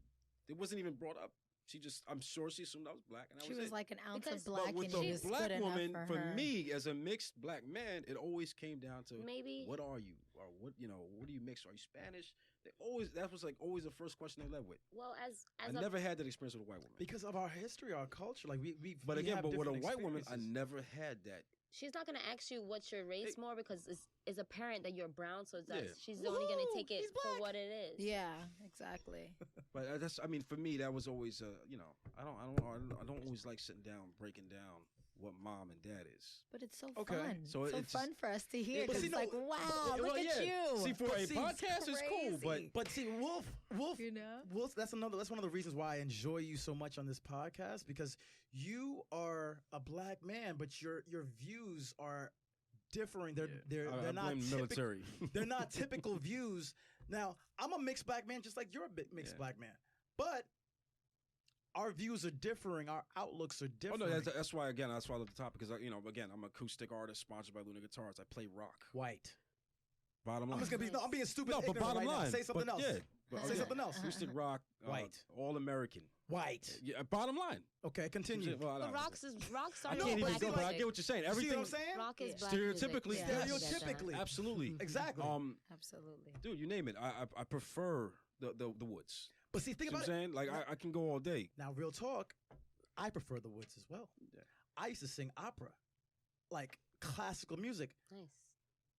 It wasn't even brought up. She just, I'm sure she assumed I was black, and she was like an ounce of black, but with and the she was black good woman, enough for me as a mixed black man, it always came down to maybe what are you, or what do you mix? Are you Spanish? That was like always the first question they led with. Well, I never had that experience with a white woman because of our history, our culture. Like we. But again, with a white woman, I never had that. She's not gonna ask you what's your race more because it's apparent that you're brown, so she's only gonna take it for what it is. Yeah, exactly. But for me, that was always I don't always like sitting down breaking down what mom and dad is. But it's so fun. So it's fun for us to hear. Because it's like, wow, look at you. See, for a podcast, it's cool, but see, Wolf, Wolf, that's one of the reasons why I enjoy you so much on this podcast, because you are a black man, but your views are differing. They're not military. They're not typical views. Now, I'm a mixed black man, just like you're a mixed black man, but our views are differing. Our outlooks are different. Oh no, that's why I love the topic, because again, I'm an acoustic artist sponsored by Luna Guitars. I play rock. White. Bottom line. I'm being stupid. No, but bottom line. Say something else. Say something else. Acoustic rock. White. All American. White. Yeah. Bottom line. Okay, continue. But rocks are I can't even go, but I get what you're saying. Everything. See what I'm saying? Rock is black stereotypically. music. Stereotypically. Absolutely. Exactly. Absolutely. Dude, you name it. I prefer the woods. But see, think about it. I'm saying? Like, I can go all day. Now, real talk, I prefer the woods as well. Yeah. I used to sing opera, like classical music. Nice.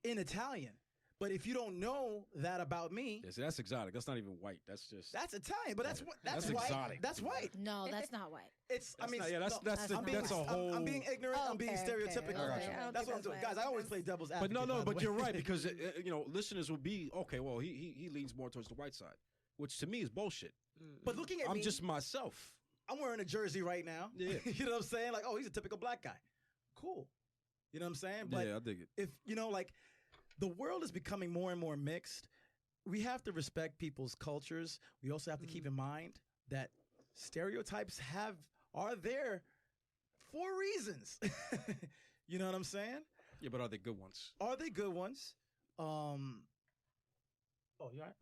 In Italian. But if you don't know that about me, see, that's exotic. That's not even white. That's Italian. But that's white. Exotic. That's white. No, that's not white. It's. That's a whole. I'm being ignorant. I'm being stereotypical. Okay. That's what I'm doing, guys. I always play devil's advocate. But no. But you're right, because listeners will be okay. Well, he leans more towards the white side, which to me is bullshit. But looking at me, I'm just myself. I'm wearing a jersey right now. Yeah. You know what I'm saying? Like, oh, he's a typical black guy. Cool. You know what I'm saying? But yeah, I dig it. If the world is becoming more and more mixed. We have to respect people's cultures. We also have to keep in mind that stereotypes are there for reasons. You know what I'm saying? Yeah, but are they good ones? Are they good ones? Oh, you all right?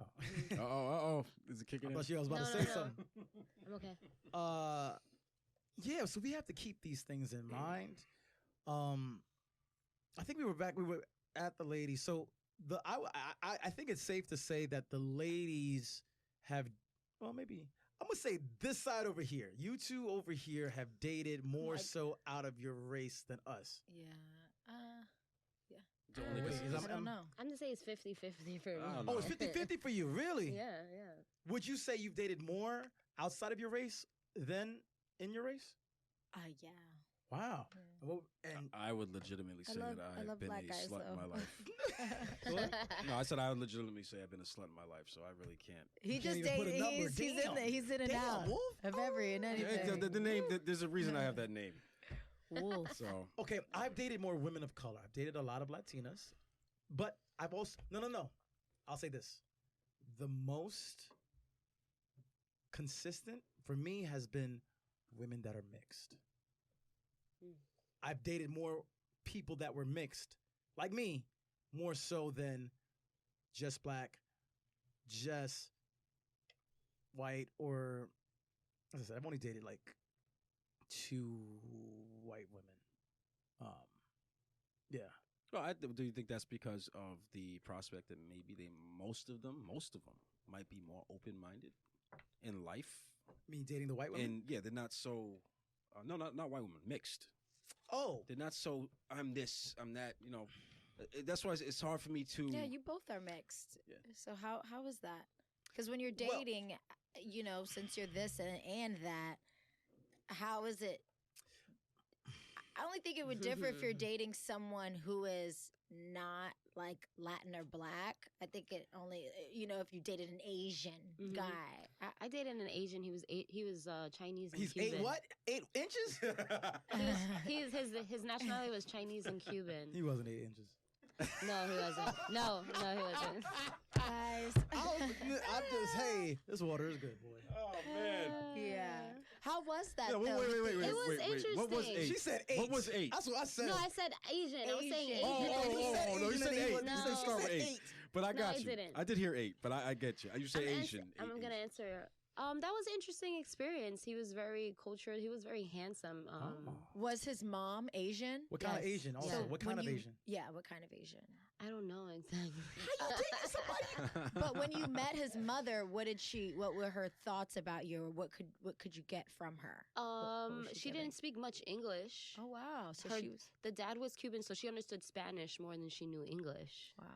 Oh. Is it kicking in? I was about to say something. I'm okay. Yeah, so we have to keep these things in mind. I think we were at the ladies. So I think it's safe to say that the ladies have well, maybe I'm gonna say this side over here. You two over here have dated more so out of your race than us. Yeah. I don't know. I'm gonna say it's 50-50 for me. Oh, it's 50-50 for you, really? Yeah. Would you say you've dated more outside of your race than in your race? Yeah. Wow. Yeah. Well, and I would legitimately say that I've been black a guys, slut in though. my life. No, I said I would legitimately say I've been a slut in my life, so I really can't. He You just can't even put a dated. number. He's in Damn. there. He's in and Damn, out Wolf. of every and anything. The name. There's a reason I have that name. Wolf. So okay, I've dated more women of color. I've dated a lot of Latinas, but I've also no. I'll say this: the most consistent for me has been women that are mixed. I've dated more people that were mixed, like me, more so than just black, just white, or as I said, I've only dated like 2 white women. Yeah. well, do you think that's because of the prospect that maybe most of them might be more open-minded in life? I mean, dating the white women? And yeah, they're not so. No, not white women, mixed. Oh, They're not so. I'm this, I'm that. You know, that's why it's hard for me to. Yeah, you both are mixed. Yeah. So how is that? Because when you're dating, since you're this and that, how is it? I only think it would differ if you're dating someone who is not like Latin or black. I think it only, if you dated an Asian guy. I dated an Asian. He was Chinese and he's Cuban. 8 what? 8 inches? His nationality was Chinese and Cuban. He wasn't 8 inches. No, he wasn't. No, he wasn't. Guys. I'm just, hey, this water is good, boy. Oh man. Yeah. How was that? Yeah, though? wait. It was interesting. What was 8? She said 8. What was 8? That's what I said. No, I said Asian. I was saying Asian. Oh, no, you said 8. No. You said start with 8. But I got I you. didn't. I did hear 8, but I get you. You say Asian. I'm gonna answer. That was an interesting experience. He was very cultured. He was very handsome. Was his mom Asian? What kind of Asian? Also, Yeah. what kind of Asian? Yeah, what kind of Asian? I don't know exactly. But when you met his mother, what were her thoughts about you, or what could you get from her? What was She giving? didn't speak much English. Oh wow! So Her- she was The dad was Cuban, so she understood Spanish more than she knew English. wow.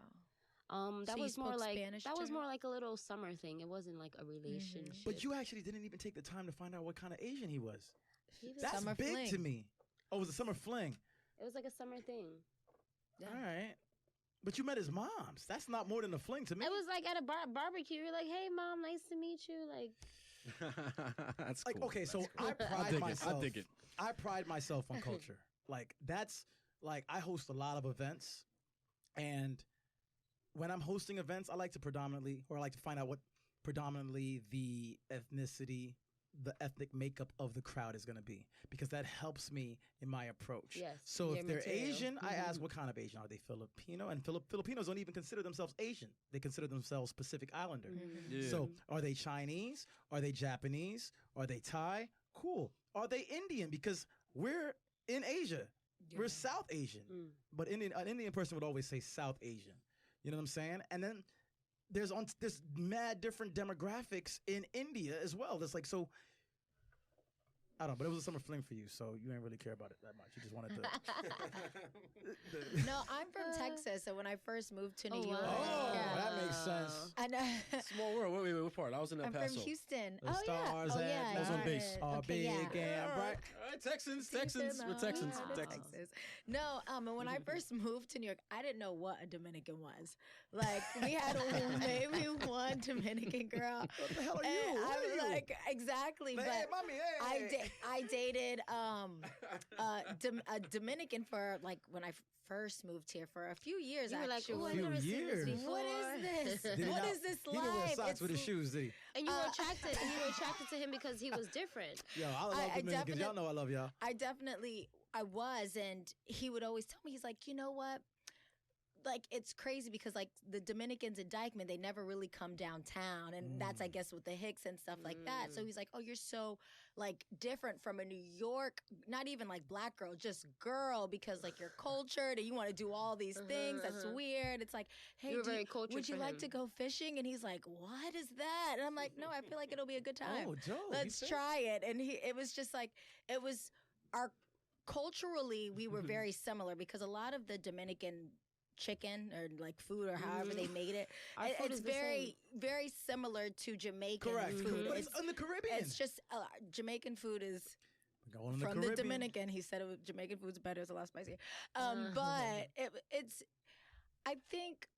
That So you was more spoke like Spanish that to was her? more like a little summer thing. It wasn't like a relationship. But you actually didn't even take the time to find out what kind of Asian he was. He was- That's Summer big fling. to me. Oh, it was a summer fling. It was like a summer thing. Yeah. All right. But you met his moms. That's not more than a fling to me. It was like at a barbecue. You're like, "Hey, mom, nice to meet you." Like, That's like, cool. okay, so That's cool. I pride I myself. dig it. I pride myself on culture. Like that's like I host a lot of events, and when I'm hosting events, I like to find out what predominantly the ethnic makeup of the crowd is going to be, because that helps me in my approach. Yes, So your if they're material. Asian, I ask what kind of Asian are they? Filipino, and Filipinos don't even consider themselves Asian. They consider themselves Pacific Islander. Yeah. So are they Chinese? Are they Japanese? Are they Thai? Cool. Are they Indian? Because we're in Asia. We're South Asian. But an Indian person would always say South Asian. You know what I'm saying? And then there's mad different demographics in India as well. That's like, so I don't know, but it was a summer fling for you, so you didn't really care about it that much. You just wanted to. No, I'm from Texas, so when I first moved to New York, Oh, yeah. that makes sense. I know. Small world. Wait, what part? I was in El I'm Paso. from Houston. The stars Oh at yeah, night I was on base. are Okay, big yeah. and bright. All right, Texans. We're Houston, Texans. yeah, We're Texans. Texas. No, and when I first moved to New York, I didn't know what a Dominican was. Like we had maybe one Dominican girl. What the hell are And you? I What are was you? like, exactly, Hey, but mommy, hey. I dated a Dominican for like when I first moved here for a few years. you were like, actually. "Oh, I've Few never seen years. this before." What is this? Did he What not- is this He didn't wear life? socks with his It's- shoes, did he? And you were attracted. And you were attracted to him because he was different. Yo, I love I Dominicans. Y'all know I love y'all. I was, and he would always tell me, he's like, you know what? like it's crazy because like the Dominicans in Dykeman, they never really come downtown, and that's I guess with the Hicks and stuff like that. So he's like, oh, you're so like different from a New York, not even like black girl, just girl, because like you're cultured and you want to do all these things. That's weird. It's like, hey, would you like to go fishing? And he's like, what is that? And I'm like, no, I feel like it'll be a good time. Oh, dope. Let's try it. And it was just like, it was our culturally we were very similar because a lot of the Dominican chicken or like food or however they made it, it's very similar to Jamaican food. But it's in the Caribbean. It's just Jamaican food is going from the Dominican. He said Jamaican food's better, it's a lot spicier. But it's I think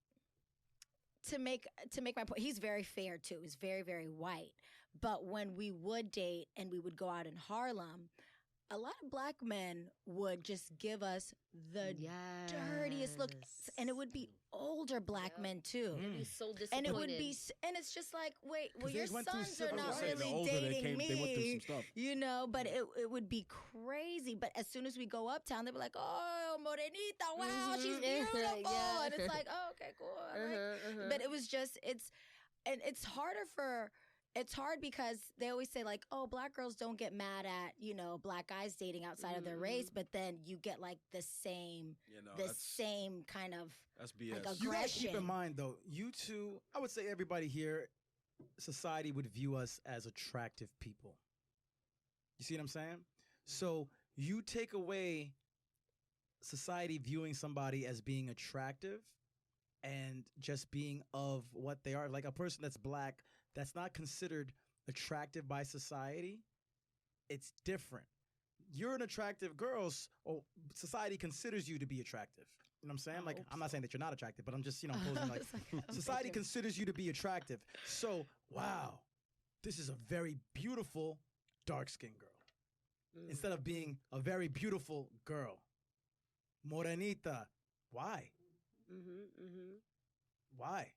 to make my point, he's very fair too. He's very, very white. But when we would date and we would go out in Harlem, a lot of black men would just give us the dirtiest look, and it would be older black men too. They'd be so disappointed. And it would be, and it's just like, wait, well, your sons are not really dating me, they went through some stuff. you know. But it would be crazy. But as soon as we go uptown, they'd be like, oh, Morenita, wow, she's beautiful, and it's like, oh, okay, cool. But it was just, it's harder It's hard because they always say like, oh, black girls don't get mad at, you know, black guys dating outside of their race, but then you get like the same kind of that's BS. like aggression. You gotta keep in mind though, you two, I would say everybody here, society would view us as attractive people. You see what I'm saying? So you take away society viewing somebody as being attractive and just being of what they are, like a person that's black, that's not considered attractive by society, it's different. You're an attractive girl, or society considers you to be attractive. You know what I'm saying? Like, I'm not saying that you're not attractive, but I'm just, you know, posing like, society considers you to be attractive. So, wow, this is a very beautiful dark-skinned girl. Instead of being a very beautiful girl. Morenita. Why? Why?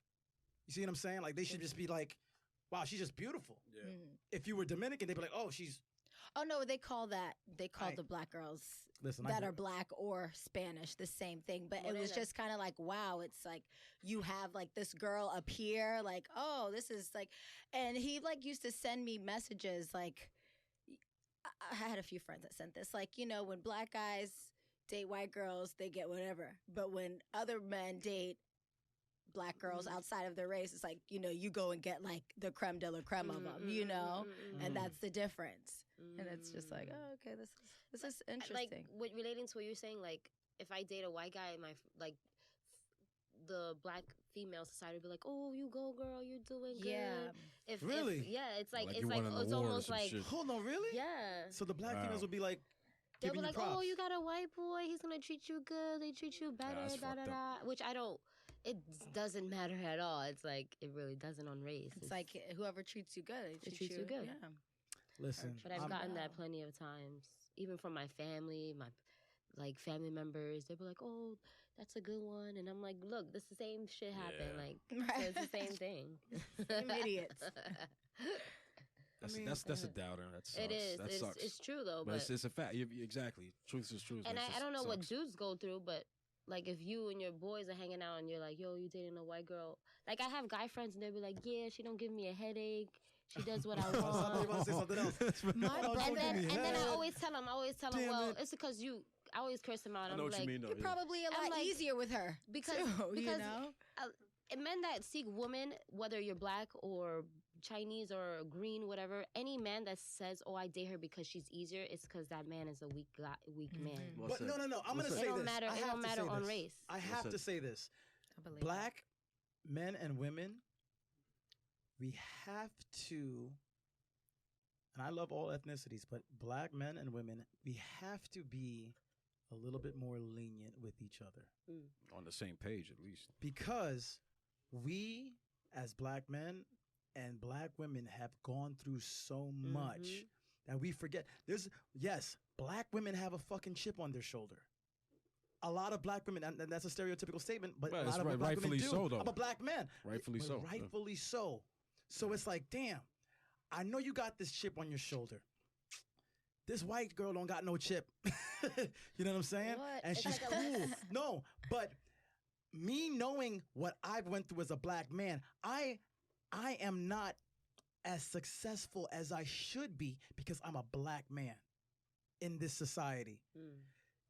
You see what I'm saying? Like, they should just be like, wow, she's just beautiful. Yeah. If you were Dominican, they'd be like, oh, she's... Oh, no, they call the black girls that are black or Spanish the same thing. But it was just kind of like, wow, it's like you have like this girl up here, like, oh, this is like... And he like used to send me messages like... I had a few friends that sent this. Like, you know, when black guys date white girls, they get whatever. But when other men date black girls outside of their race, it's like, you know, you go and get like the creme de la creme of them, you know, and that's the difference. And it's just like, oh, okay, this is interesting. Like, relating to what you're saying, like, if I date a white guy, the black female society would be like, oh, you go, girl, you're doing good. Yeah. Really? It's like it's almost like, hold on, really? Yeah. So the black females would be like, they'll be like, props. oh, you got a white boy, he's gonna treat you good, they treat you better, which I don't. It doesn't matter at all. It's like, it really doesn't on race. It's like whoever treats you good, it treats you good. Yeah. Listen, but I've gotten that plenty of times, even from my family, my like family members. They'll be like, "Oh, that's a good one," and I'm like, "Look, this the same shit happened. Like, so it's the same thing. Same idiots." That's a doubter. That sucks. It is. That sucks. It's true though, but it's a fact. Exactly. Truth is truth. And I don't know what dudes go through, but like if you and your boys are hanging out and you're like, yo, you dating a white girl. Like I have guy friends and they'll be like, yeah, she don't give me a headache. She does what I want. You want to say something else? and then I always tell them, well, it's because I always curse them out. I know what like, you mean, though. You're probably a lot easier with her. Because you know? Men that seek women, whether you're black or Chinese or green, whatever, any man that says, "Oh, I date her because she's easier," it's because that man is a weak man. But no. I'm gonna say this. It don't matter on race. I have to say this. Black men and women, we have to, and I love all ethnicities, but black men and women, we have to be a little bit more lenient with each other. On the same page, at least. Because we, as black men and black women, have gone through so much that we forget. Black women have a fucking chip on their shoulder. A lot of black women, and that's a stereotypical statement, but a lot of black women do. So, though. I'm a black man. Rightfully so. Rightfully so. So it's like, damn, I know you got this chip on your shoulder. This white girl don't got no chip. You know what I'm saying? What? And she's cool. No, but me knowing what I've went through as a black man, I am not as successful as I should be because I'm a black man in this society.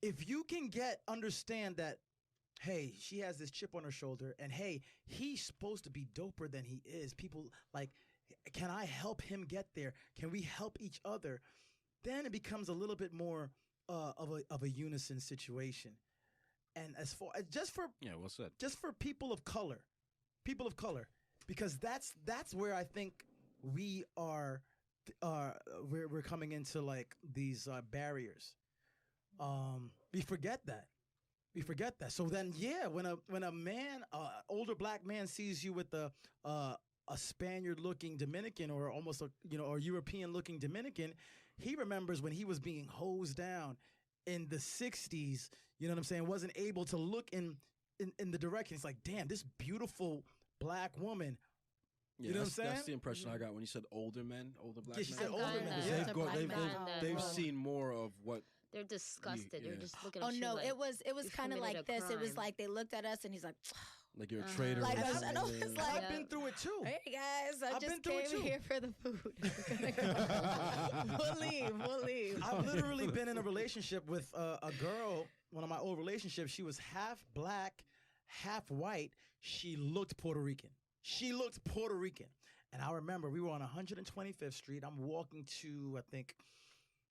If you can understand that, hey, she has this chip on her shoulder, and hey, he's supposed to be doper than he is. People like, can I help him get there? Can we help each other? Then it becomes a little bit more of a unison situation. And as far just for people of color, because that's where I think we are we're coming into like these barriers. We forget that. So then, when a man, older black man, sees you with a Spaniard-looking Dominican or almost or European-looking Dominican, he remembers when he was being hosed down in the 60s. You know what I'm saying? Wasn't able to look in the direction. It's like, damn, this beautiful black woman. You know what I'm saying? That's the impression I got when you said older men, older black men. She said older men. They've seen more of what. They're disgusted. They're just looking at you. Oh no, like, it was kind of like this. It was like they looked at us and he's like, like you're a traitor. Like, and I was like, I've been through it too. Hey guys, I just came here for the food. We'll leave. I've literally been in a relationship with a girl. One of my old relationships. She was half black, half white. She looked Puerto Rican. And I remember we were on 125th Street. I'm walking to, I think,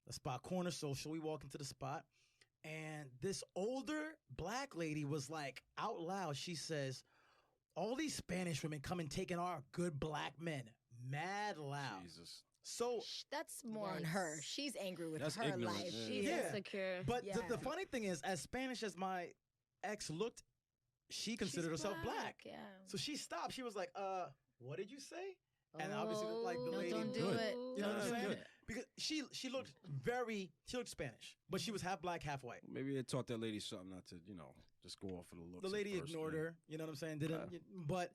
a spot, Corner Social. We walk into the spot, and this older black lady was like, out loud, she says, all these Spanish women come and taking our good black men. Mad loud. Jesus. So that's more on her. She's angry with her ignorant. life. She's insecure. But the funny thing is, as Spanish as my ex looked, she considered herself black. Yeah. So she stopped. She was like, what did you say? And obviously, like the lady, don't do it. You know what I'm saying? Because she looked Spanish, but she was half black, half white. Maybe it taught that lady something not to, just go off of the looks. The lady ignored her. You know what I'm saying? But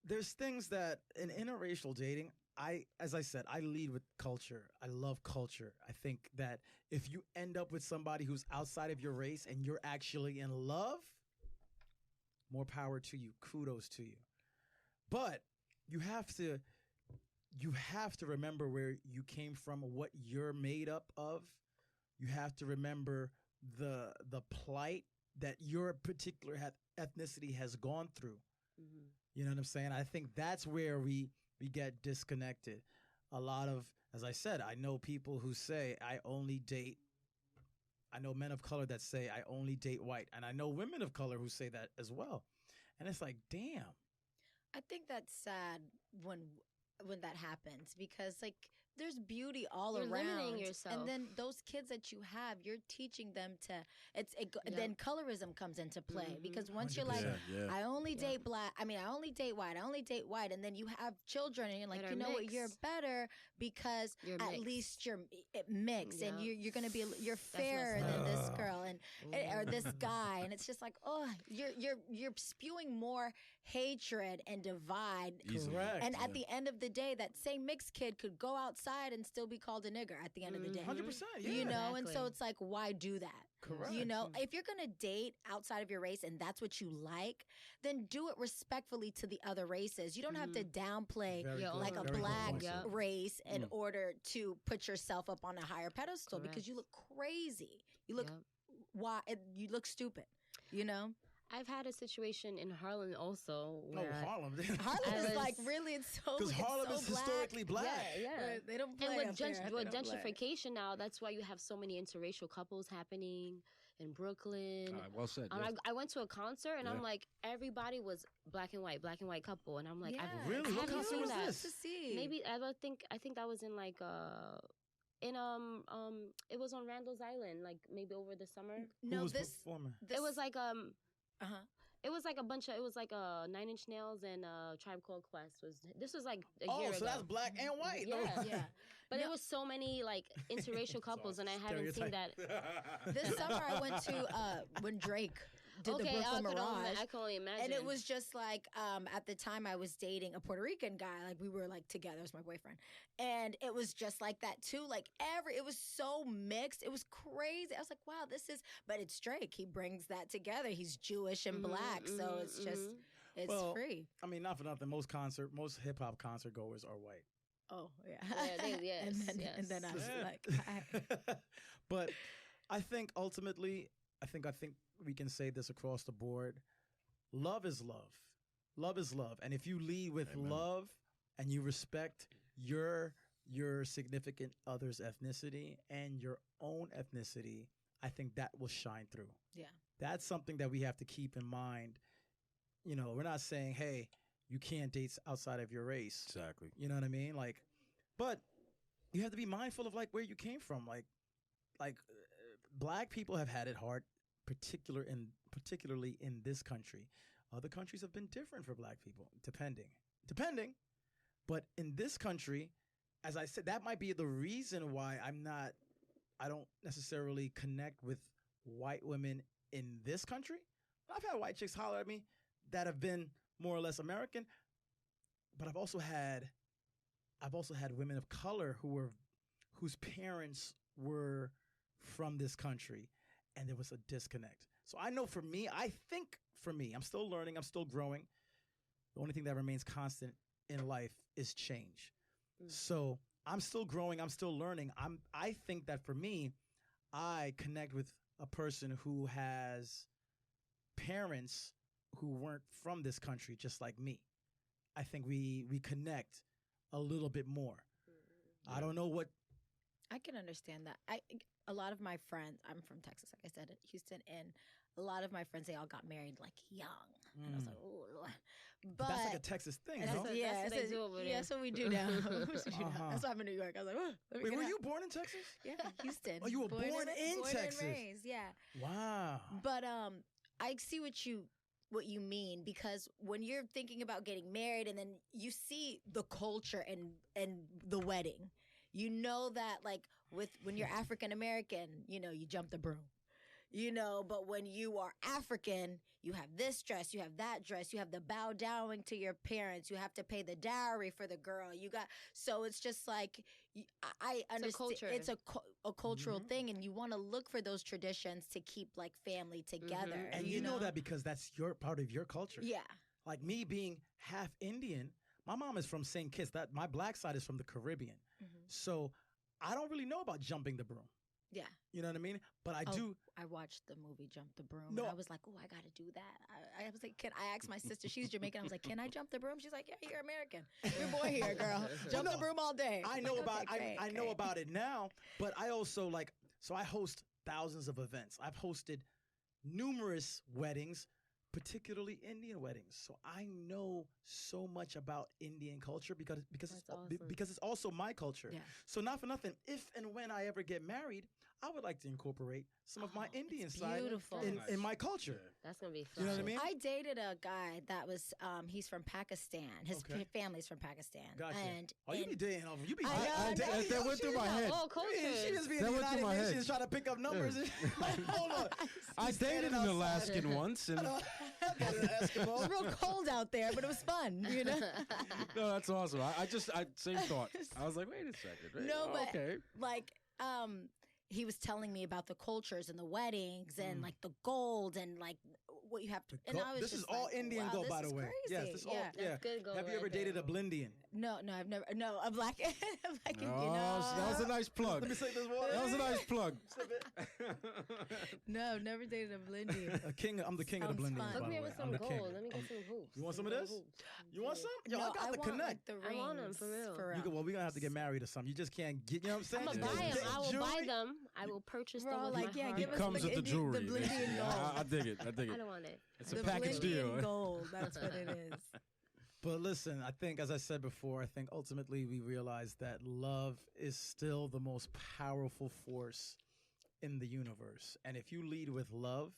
there's things that in interracial dating, as I said, I lead with culture. I love culture. I think that if you end up with somebody who's outside of your race and you're actually in love, more power to you. Kudos to you. But you have to remember where you came from, what you're made up of. You have to remember the plight that your particular ethnicity has gone through. Mm-hmm. You know what I'm saying? I think that's where we get disconnected. A lot of, as I said, I know people who say, I know men of color that say, I only date white. And I know women of color who say that as well. And it's like, damn. I think that's sad when that happens because like there's beauty all you're around. Limiting yourself. And then those kids that you have, you're teaching them to then colorism comes into play because once you're like, I only date black, I only date white, and then you have children and you're like, you know what, you're better because at least you're mixed and you're gonna be you're fairer than this girl and or this guy, and it's just like, oh, you're spewing more hatred and divide. Correct. And at the end of the day, that same mixed kid could go outside and still be called a nigger at the end of the day. 100%. Yeah. You know, and so it's like, why do that? Correct. You know, if you're going to date outside of your race and that's what you like, then do it respectfully to the other races. You don't have to downplay like a black race in order to put yourself up on a higher pedestal because you look crazy. You look you look stupid, you know? I've had a situation in Harlem also. Where Harlem. Harlem is like really, it's so because Harlem is historically black. Yeah. They don't play. And with gentrification now, that's why you have so many interracial couples happening in Brooklyn. Well said. I went to a concert and I'm like, everybody was black and white couple, and I'm like, really? What concert was this? To see. Maybe I think that was in like it was on Randall's Island, like maybe over the summer. No, Who was performing? It was like It was like it was like 9 Inch Nails and Tribe Called Quest. This was like a year ago. Oh, so that's black and white. Yeah. But it was so many like interracial couples, and I haven't seen that. This summer I went to when Drake did the Brooklyn Mirage. I can only imagine. And it was just like, at the time I was dating a Puerto Rican guy. Like we were like together as my boyfriend. And it was just like that too. Like it was so mixed. It was crazy. I was like, wow, but it's Drake. He brings that together. He's Jewish and black. So it's just, it's free. I mean, not for nothing. Most hip hop concert goers are white. Oh, yeah. And then I was like, but I think ultimately, I think we can say this across the board. Love is love. Love is love. And if you lead with love and you respect your significant other's ethnicity and your own ethnicity, I think that will shine through. Yeah. That's something that we have to keep in mind. You know, we're not saying, hey, you can't date outside of your race. Exactly. You know what I mean? Like, but you have to be mindful of like where you came from. Like black people have had it hard, particularly in this country. Other countries have been different for black people, depending. But in this country, as I said, that might be the reason why I don't necessarily connect with white women in this country. I've had white chicks holler at me that have been more or less American, but I've also had women of color whose parents were from this country, and there was a disconnect. So I know for me, I'm still learning, I'm still growing. The only thing that remains constant in life is change. So I'm still growing, I'm still learning. I think that for me, I connect with a person who has parents who weren't from this country, just like me. I think we connect a little bit more. I don't know what. I can understand that. A lot of my friends, I'm from Texas, like I said, in Houston, and a lot of my friends, they all got married like young. And I was like, oh, but that's like a Texas thing, no? That's what we do now. That's why I'm in New York. I was like, oh. Wait, were you born in Texas? Yeah, Houston. Oh, you were born in Texas? And raised, yeah. Wow. But I see what you mean, because when you're thinking about getting married and then you see the culture and the wedding, you know that like when you're African American, you know, you jump the broom. You know, but when you are African, you have this dress, you have that dress, you have the bow downing to your parents, you have to pay the dowry for the girl. So it's just like, I understand it's a cultural thing, and you want to look for those traditions to keep like family together. And you know that because that's part of your culture. Yeah. Like me being half Indian, my mom is from St. Kitts. That my black side is from the Caribbean. So I don't really know about jumping the broom. Yeah. You know what I mean? But I do. I watched the movie Jump the Broom. No. And I was like, oh, I got to do that. I was like, I asked my sister, she's Jamaican. I was like, can I jump the broom? She's like, yeah, you're American. You're born here, girl. Jump the broom all day. I know I know about it now, but I also I host thousands of events. I've hosted numerous weddings, particularly Indian weddings. So I know so much about Indian culture because it's also my culture. Yeah. So not for nothing, if and when I ever get married, I would like to incorporate some of my Indian side in my culture. That's going to be fun. You know what I mean? I dated a guy that was, he's from Pakistan. His family's from Pakistan. Gotcha. And you be dating over. You be that went through my head. She just be in the United Nations trying to pick up numbers. Hold on. I dated an Alaskan once. And it was real cold out there, but it was fun, you know? No, that's awesome. I same thought. I was like, wait a second. No, but like, he was telling me about the cultures and the weddings and like the gold and like what you have to. And I was this is all Indian gold, by the way. Crazy. Yes, this all. Yeah. Good gold. Have you ever dated a Blindian? No, I've never. No, a black. You know. That was a nice plug. Let me say this water. That was a nice plug. No, I've never dated a Blindian. I'm the king of the Blindians. Hook me up with some gold. Let me get some hoops. You want some of this? You want some? Yo, no, I got the connect. Like the rings. I want them for real. Well, we're gonna have to get married or something. You just can't get. You know what I'm saying? I'm gonna buy them. I will buy them. I will purchase them with my heart. It comes with the jewelry. The Blindian gold. I dig it. I don't want it. It's a package deal. Gold. That's what it is. But listen, I think, as I said before, I think ultimately we realize that love is still the most powerful force in the universe. And if you lead with love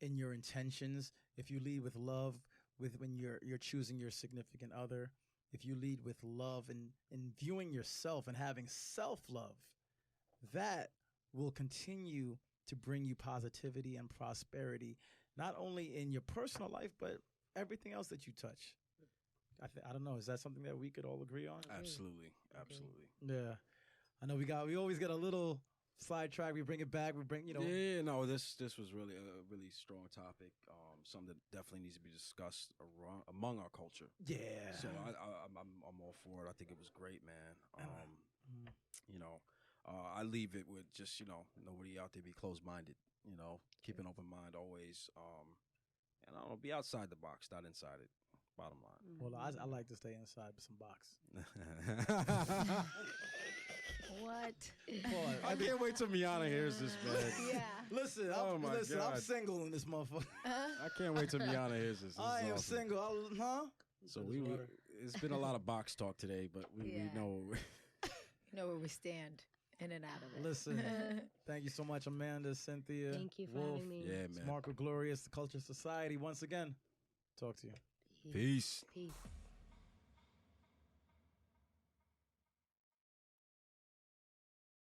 in your intentions, if you lead with love when you're choosing your significant other, if you lead with love in viewing yourself and having self-love, that will continue to bring you positivity and prosperity, not only in your personal life, but everything else that you touch. I don't know. Is that something that we could all agree on? Absolutely. Yeah. I know we always get a little sidetrack. We bring it back. We bring, Yeah, no, this was really a really strong topic. Something that definitely needs to be discussed among our culture. Yeah. So I'm all for it. I think it was great, man. I leave it with just, nobody out there be closed-minded, keep an open mind always. And I don't know, be outside the box, not inside it. Bottom line. Well, I like to stay inside with some box. What? I can't wait till Miana hears this, man. Yeah. Listen, I'm single in this motherfucker. I can't wait till Miana hears this. I am awesome. single. So it's been a lot of box talk today, but we know. You know where we stand. In and out of it. Listen, thank you so much, Amanda, Cynthia. Thank you for Wolf. having me. Yeah, man. Marco Glorious, the Culture Society. Once again, talk to you. Peace. Peace.